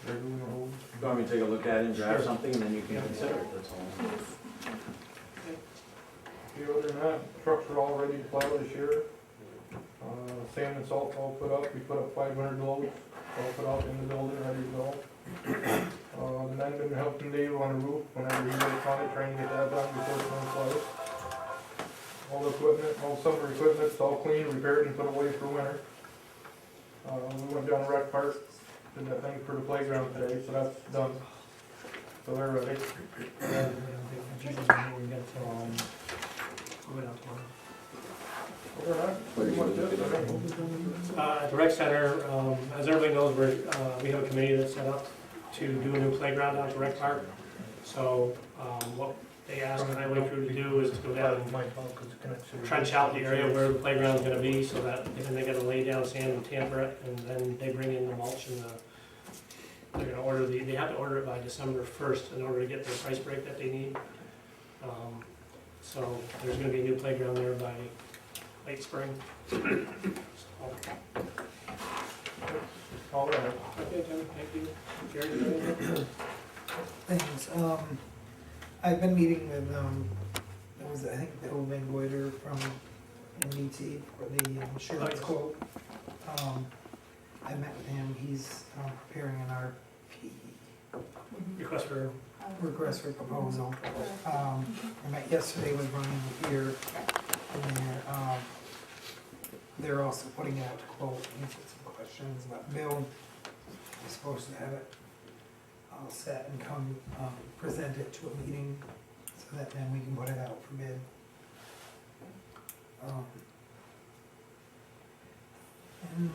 Dragoon Road. You want me to take a look at it and draft Sure. something, and then you can consider it, that's all. Yeah, other than that, trucks are all ready to plow this year. Sand and salt's all put up, we put up 500 loads, all put out in the building, ready to go. The men been helping Dave on the roof whenever he works on it, trying to get that done before snow flies. All the equipment, all summer equipment's all clean, repaired and put away for winter. We went down to Rec Park, did that thing for the playground today, so that's done. So they're ready. Other than that, pretty much it, I think. At the rec center, as everybody knows, we have a committee that's set up to do a new playground out at the rec park. So, what they asked the highway crew to do is to go down and trench out the area where the playground's gonna be, so that, and then they gotta lay down sand and tamper it, and then they bring in the mulch and they're gonna order they have to order it by December 1st in order to get the price break that they need. So, there's gonna be a new playground there by late spring. So, All right. okay, Tim, thank you. Jerry, you got anything? Things, I've been meeting with, there was, I think, the old man Goiter from NBT for the insurance quote. I met with him, he's preparing an RP, request for proposal. I met yesterday with Ryan here, and they're also putting out to quote, answer some questions, but Bill was supposed to have it all set and come, present it to a meeting, so that then we can put it out for bid. And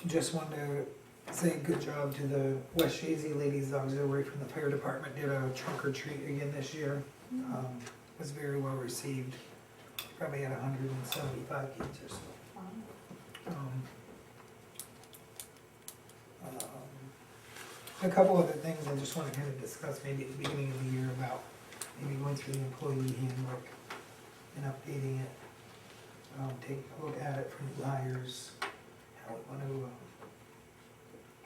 just wanted to say good job to the West Chazy Ladies Auxiliary from the fire department, did a trunk or treat again this year. Was very well received, probably had 175 kids or so. A couple other things I just want to kind of discuss maybe at the beginning of the year about maybe going through the employee handbook and updating it. Take a look at it for new hires, how we want to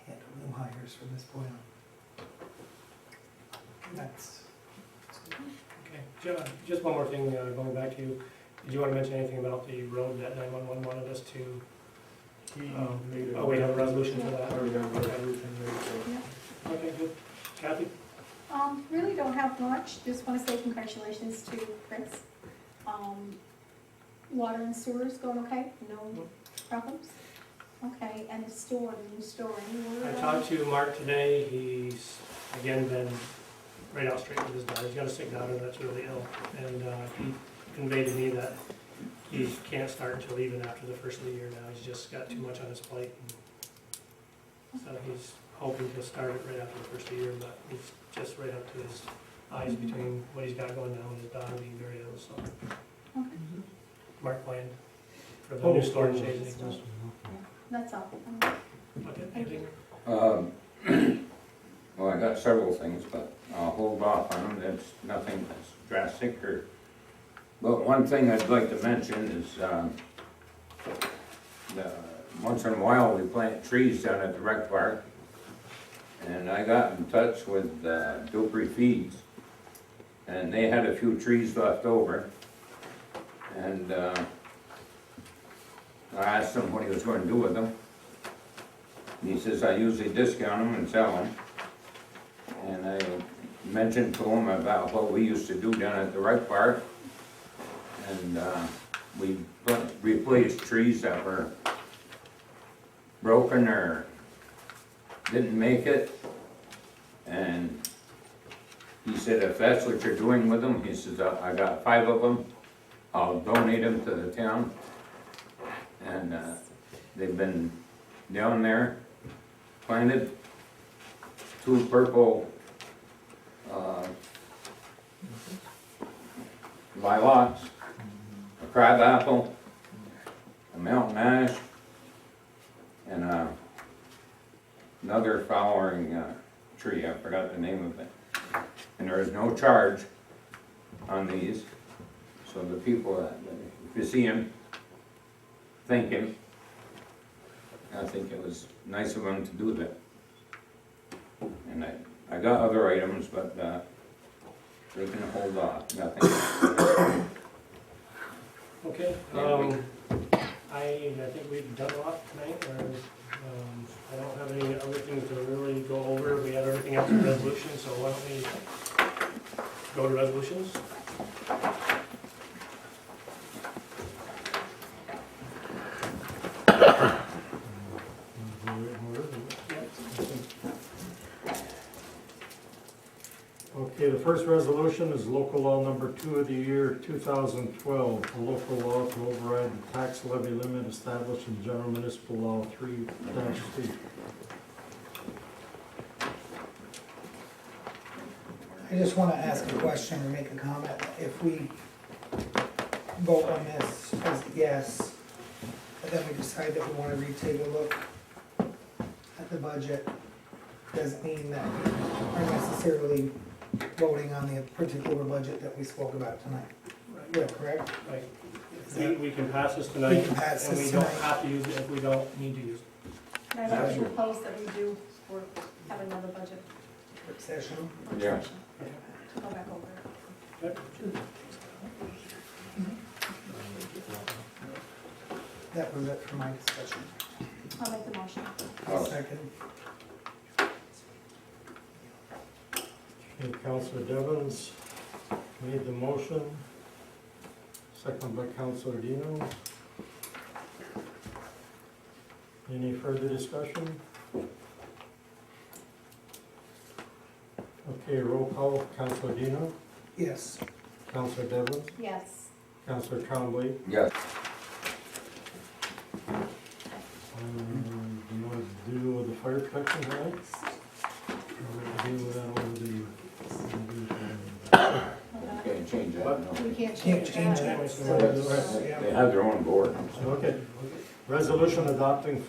handle new hires from this point on. That's Okay, just one more thing, going back to you, did you want to mention anything about the road that 911 wanted us to? Oh, we have a resolution for that? Okay, good. Kathy? Really don't have much, just wanna say congratulations to Chris. Water and sewers going okay, no problems? Okay, and the store, the new store, any word I on talked to Mark today, he's, again, been right out straight with his daughter, he's got a sick daughter that's really ill, and he conveyed to me that he can't start until even after the first of the year now, he's just got too much on his plate. So he's hoping to start it right after the first of the year, but he's just right up to his eyes between what he's got going now and his daughter being very ill, so. Okay. Mark planned for the new store in Chazy. That's all. Okay, Thank you. Well, I got several things, but I'll hold off on them, that's nothing that's drastic or, but one thing I'd like to mention is, once in a while we plant trees down at the rec park. And I got in touch with Dupree Feeds, and they had a few trees left over. And I asked him what he was going to do with them. And he says, I usually discount them and sell them. And I mentioned to him about what we used to do down at the rec park. And we replaced trees that were broken or didn't make it. And he said, if that's what you're doing with them, he says, I got 5 of them. I'll donate them to the town. And they've been down there, planted 2 purple lilacs, a crab apple, a mountain ash, and another flowering tree, I forgot the name of it. And there is no charge on these. So the people that, if you see him, thank him. I think it was nice of him to do that. And I got other items, but they can hold off, nothing. Okay, I think we've done a lot tonight, or, I don't have any other things to really go over, we have everything else in resolution, so why don't we go to resolutions? Okay, the first resolution is local law number 2 of the year 2012, a local law to override the tax levy limit established in General Municipal Law 3-3. I just want to ask a question or make a comment. If we vote on this as a yes, and then we decide that we want to retake a look at the budget, doesn't mean that we are necessarily voting on the particular budget that we spoke about tonight. Yeah, correct? Right. We can pass this tonight, We can pass and this we don't tonight. have to use it if we don't need to use it. And I would propose that we do, or have another budget Work session. Yeah. session to go back over it. That was it for my discussion. I'll make the motion. I'll second. Okay, Councilor Devens made the motion, second by Councilor Dino. Any further discussion? Okay, roll call, Counselor Dino, Yes. Counselor Devlin, Yes. Counselor Trombley. Yes. Do you want to do with the fire protection tonight? Or do that over the? Can't change that, no. We can't Can't change change that. that. They have their own board. Okay, resolution adopting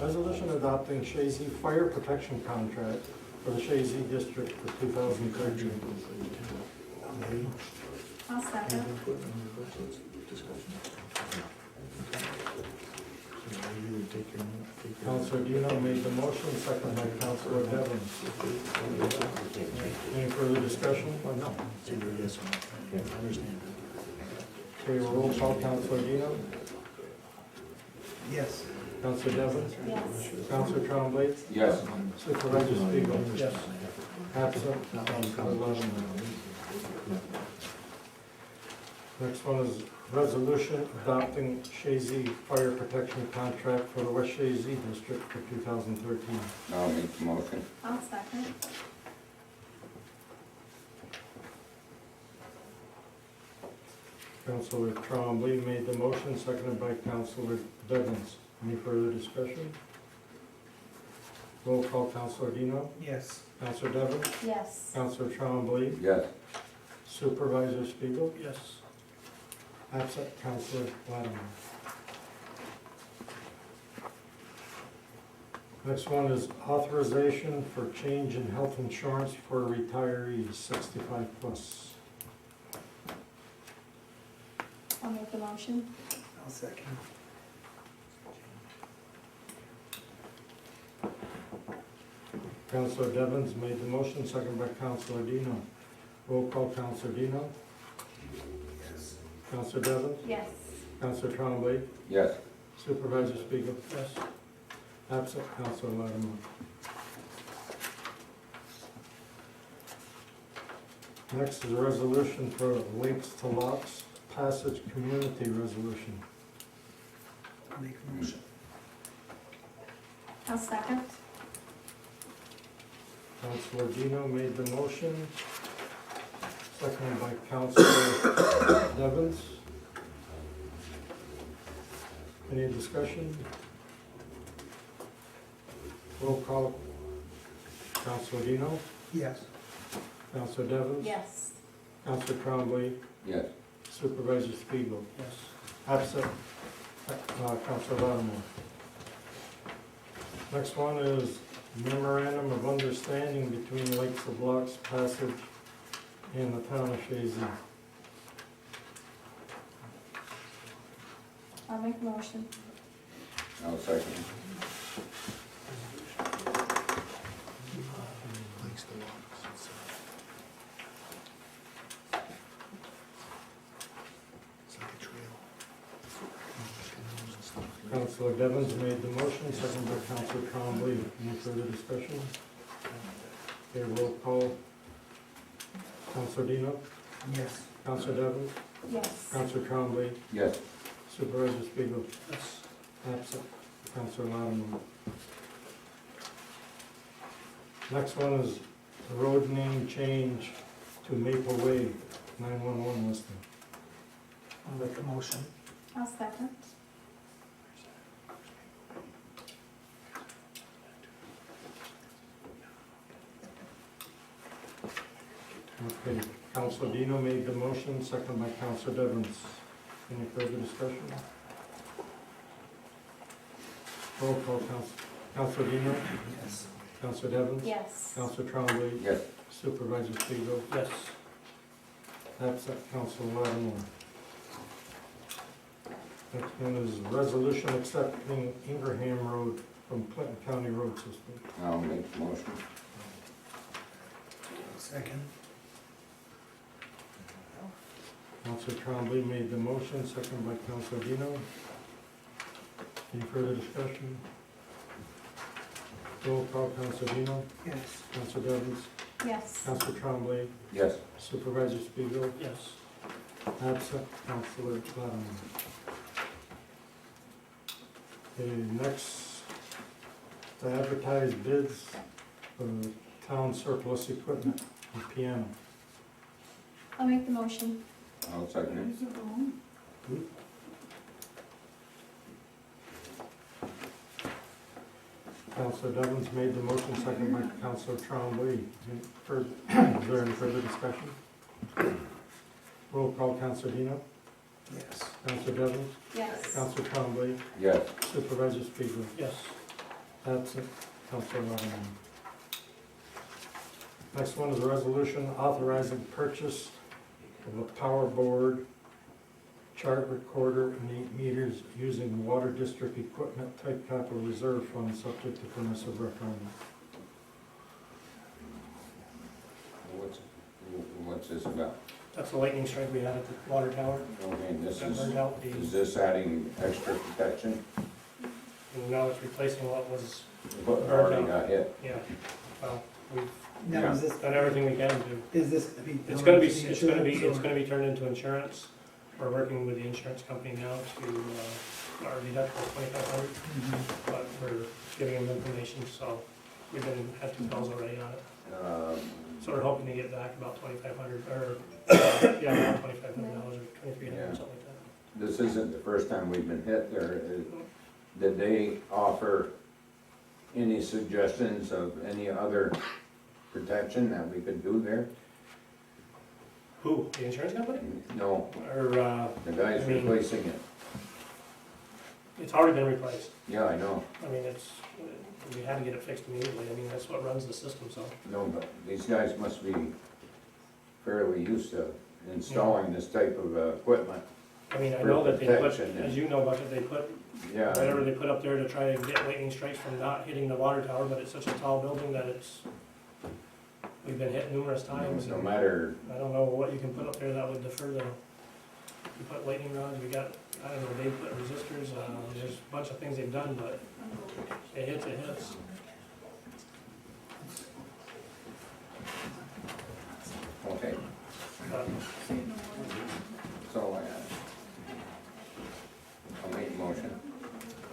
resolution adopting Chazy fire protection contract for the Chazy district for 2013. I'll second. Counselor Dino made the motion, second by Counselor Devlin. Any further discussion? No. Okay, roll call, Counselor Dino, Yes. Counselor Devlin, Yes. Counselor Trombley, Yes. Supervisor Spiegel. Yes. Absent, Counselor Levin. Next one is resolution adopting Chazy fire protection contract for the West Chazy district for 2013. I'll make the motion. I'll second. Counselor Trombley made the motion, seconded by Counselor Devlin. Any further discussion? Roll call, Counselor Dino, Yes. Counselor Devlin, Yes. Counselor Trombley, Yes. Supervisor Spiegel. Yes. Absent, Counselor Latimer. Next one is authorization for change in health insurance for retirees 65 plus. I'll make the motion. I'll second. Counselor Devlin made the motion, seconded by Counselor Dino. Roll call, Counselor Dino, Yes. Counselor Devlin, Yes. Counselor Trombley, Yes. Supervisor Spiegel. Yes. Absent, Counselor Latimer. Next is a resolution for Lakes to Locks Passage Community Resolution. I'll make a motion. I'll second. Counselor Dino made the motion, seconded by Counselor Devlin. Any discussion? Roll call. Counselor Dino, Yes. Counselor Devlin. Yes. Counselor Trombley, Yes. Supervisor Spiegel. Yes. Absent, Counselor Lattimore. Next one is memorandum of understanding between Lakes of Locks Passage and the town of Chazy. I'll make the motion. I'll second. Counselor Devlin made the motion, seconded by Counselor Trombley. Any further discussion? Okay, roll call. Counselor Dino, Yes. Counselor Devlin, Yes. Counselor Trombley, Yes. Supervisor Spiegel. Yes. Absent, Counselor Latimer. Next one is road name change to Maple Way, 911 listing. I'll make a motion. I'll second. Okay, Counselor Dino made the motion, seconded by Counselor Devlin. Any further discussion? Roll call, Counselor Dino, Yes. Counselor Devlin, Yes. Counselor Trombley, Yes. Supervisor Spiegel. Yes. Absent, Counselor Lattimore. Next one is resolution accepting Ingraham Road from Clinton County Road System. I'll make the motion. Second. Counselor Trombley made the motion, seconded by Counselor Dino. Any further discussion? Roll call, Counselor Dino, Yes. Counselor Devlin, Yes. Counselor Trombley, Yes. Supervisor Spiegel. Yes. Absent, Counselor Latimer. Okay, next, to advertise bids town surplus equipment and piano. I'll make the motion. I'll second it. Councilor Devlin made the motion, second by Councilor Trombley. Is there any further discussion? Roll call, Councilor Dino, Yes. Councilor Devlin, Yes. Councilor Trombley, Yes. Supervisor Spiegel. Yes. That's it, Councilor Waterman. Next one is a resolution authorizing purchase of a power board, chart recorder, and 8 meters using water district equipment type capital reserve fund subject to permissive referendum. What's this about? That's the lightning strike we had at the water tower. Okay, this That is, burned out is the, this adding extra protection? and now it's replacing what was, What already got hit? yeah, well, we've Now, is this, done everything we can do. is this gonna be? It's done gonna be, to the it's gonna be, insurance, it's or- gonna be turned into insurance. We're working with the insurance company now to, our deductible $2,500, Mhm. but we're giving them information, so we've had 2 calls already on it. So we're hoping to get back about $2,500, or, yeah, about $2,500 or $2,300, something like that. This isn't the first time we've been hit there. Did they offer any suggestions of any other protection that we could do there? Who, the insurance company? No, Or, the guy's I mean- replacing it. it's already been replaced. Yeah, I know. I mean, we had to get it fixed immediately. I mean, that's what runs the system, so. No, but these guys must be fairly used to installing this type of equipment. I mean, I For know that they put, protection, as you know, Bucket, they put Yeah. whatever they put up there to try to get lightning strikes from not hitting the water tower, but it's such a tall building that we've been hit numerous times. No and matter, I don't know what you can put up there that would defer the, you put lightning rods, we got, I don't know, they put resistors, there's a bunch of things they've done, but it hits, it hits. okay, But that's all I have. I'll make a motion.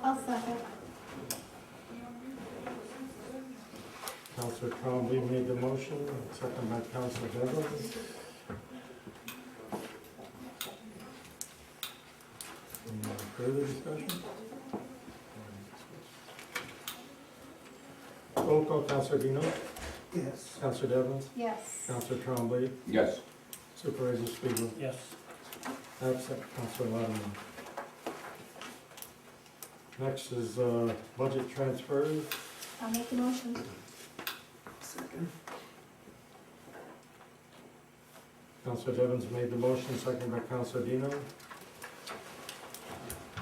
I'll second. Councilor Trombley made the motion, second by Councilor Devlin. Any further discussion? Roll call, Councilor Dino, Yes. Councilor Devlin, Yes. Councilor Trombley, Yes. Supervisor Spiegel. Yes. Absent, Councilor Waterman. Next is budget transfers. I'll make the motion. Second. Councilor Devon's made the motion, second by Councilor Dino.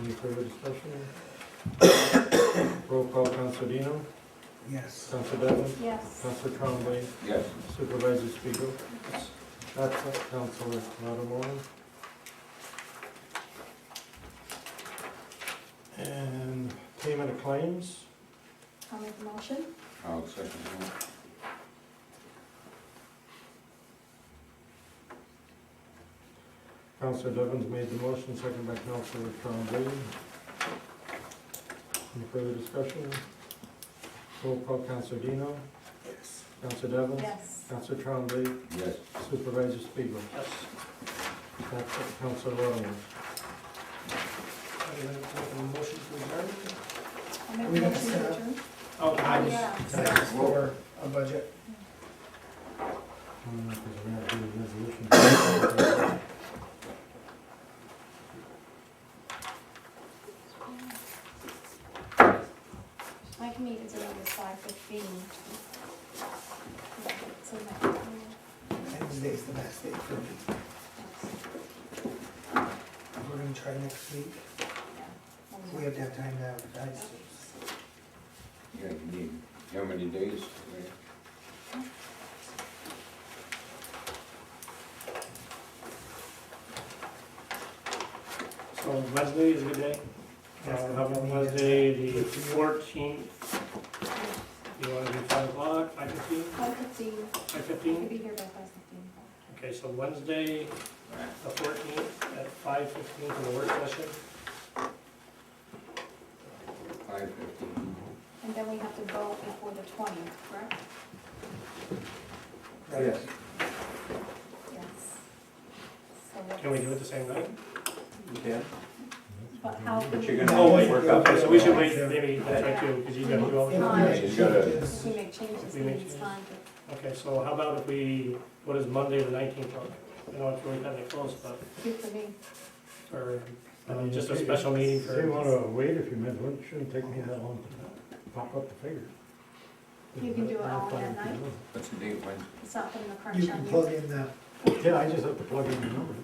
Any further discussion? Roll call, Councilor Dino, Yes. Councilor Devon, Yes. Councilor Trombley, Yes. Supervisor Spiegel. That's it, Councilor Lattimore. And payment of claims. I'll make the motion. I'll second that. Councilor Devon's made the motion, second by Councilor Trombley. Any further discussion? Roll call, Councilor Dino, Yes. Councilor Devon, Yes. Councilor Trombley, Yes. Supervisor Spiegel. Yes. That's it, Councilor Lattimore. Motion to adjourn? I'll make We the have motion to to set up- adjourn. Oh, Yeah. For a budget. Because we have to do a resolution. I can meet as early as 5:15. So that- Wednesday's the best day for me. We're gonna try next week. We have to have time to advertise. Yeah, you need, how many days? So Wednesday is a good day. How about Wednesday, the 14th? You want to do 5 o'clock, 5:15? 5:15. 5:15? I'll be here by 5:15. Okay, so Wednesday, the 14th, at 5:15 for the work session. 5:15. And then we have to vote before the 20th, correct? Yes. Yes. So Can we do it the same night? You can. But how? But you're Oh, gonna wait, work up. okay, so we should wait, maybe, that's right too, because he's got to do all If the. we You gotta, if we make changes, We then make it's changes. time to, Okay, so how about if we, what is Monday the 19th look? I know it's really kind of close, but, good for me. or just a special meeting for. If you wanna wait a few minutes, it shouldn't take me that long to pop up the figures. You can do it all that night? What's the date, when? It's not gonna crunch You on can you. plug in the, Yeah, I just have to plug in the numbers,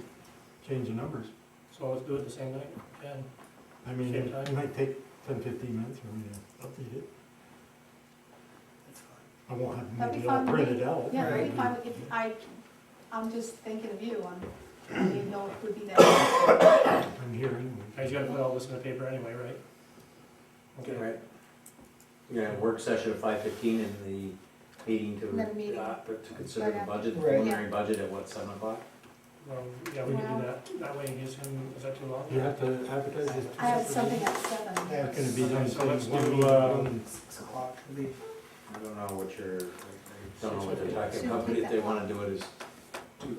change the numbers. So let's do it the same night, and I mean, Same it time? might take 10-15 minutes for me to update it. I won't have That'd be maybe all fine with me. printed out. Yeah, that'd be fine, if I'm just thinking of you, I didn't know it would be that. I'm here anyway. he's got to put all this in the paper anyway, right? Okay. Right. You're gonna have a work session at 5:15 and the meeting And then a meeting. to consider the Right budget, the Right. preliminary budget at what, 7 o'clock? Yeah, we can do that, that way it gives him, is that too long? You have to advertise this. I have something at 7. Yeah, it's gonna be done. So let's one do, meeting, 6 o'clock, I believe. I don't know what you're, I don't know what they're talking Shouldn't about, but take if they that wanna do it as,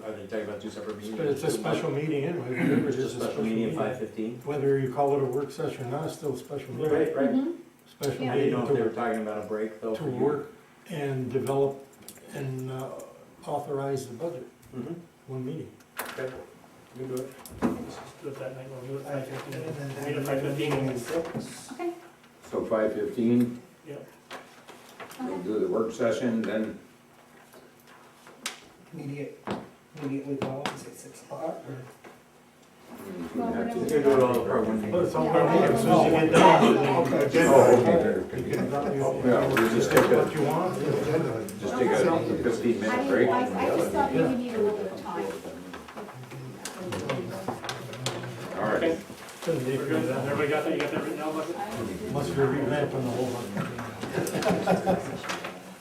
are they talking about 2 separate meetings? But it's a special meeting anyway, whatever it It's is, a special meeting at 5:15? Whether you call it a work session or not, it's still a special meeting. Right. Mhm. Special Yeah. I didn't know if they were meeting talking about a break though to for you. work and develop and authorize the budget, Mm-hmm, one meeting. okay, you can do it. Let's do it that night, we'll do it at 5:15. And then Meet at have 5:15 a meeting and- at 6. Okay, So 5:15, Yep. we'll okay. do the work session, then Immediately following, is it 6 o'clock or? we have You to. can do it all in part one But meeting. it's all Yeah, right, I as soon as you get done, the agenda. Oh, okay, very You good. can drop Yeah, we'll just take take a, what you want. just take a 15-minute I, break. I just thought maybe we need a little bit of time. All right. Okay, Shouldn't be we're for good, that. everybody got that, you got that written down, Bucket? Unless you're revamping the whole budget.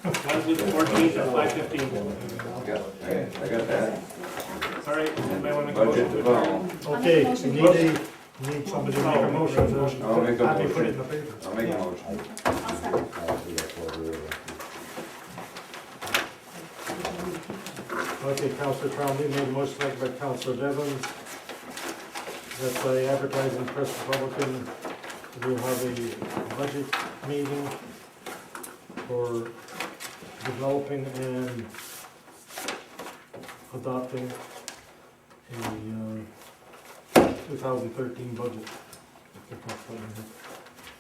Wednesday the 14th at 5:15. I got that. All right, anybody want to make a Budget motion? development. Okay, you need somebody to make a motion. I'll make a Have me put it in motion. the paper. I'll make a motion. I'll second. Okay, Counselor Trombley made a motion, seconded by Counselor Devons. That's a advertising press Republican. We'll have a budget meeting for developing and adopting a 2013 budget.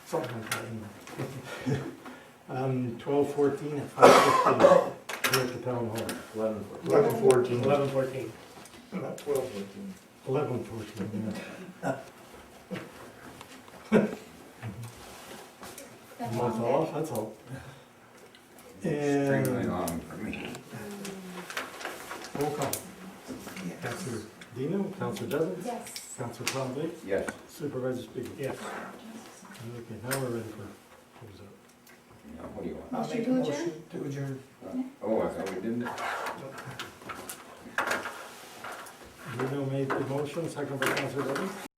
Something like that. Anyway. 12/14 at 5:15 here at the town hall. 11:14. 11:14. Not 12/14. 11/14, yeah. That's Month all. off, that's all. Extremely And long for me. roll call. Counselor Dino, Counselor Devons, Yes. Counselor Trombley, Yes. Supervisor Speaker. Yes. Okay, now we're ready for close out. Now, what do you want? I'll Motion make a to adjourn? motion to adjourn. Oh, I thought we didn't. Dino made the motion, second by Counselor Devons.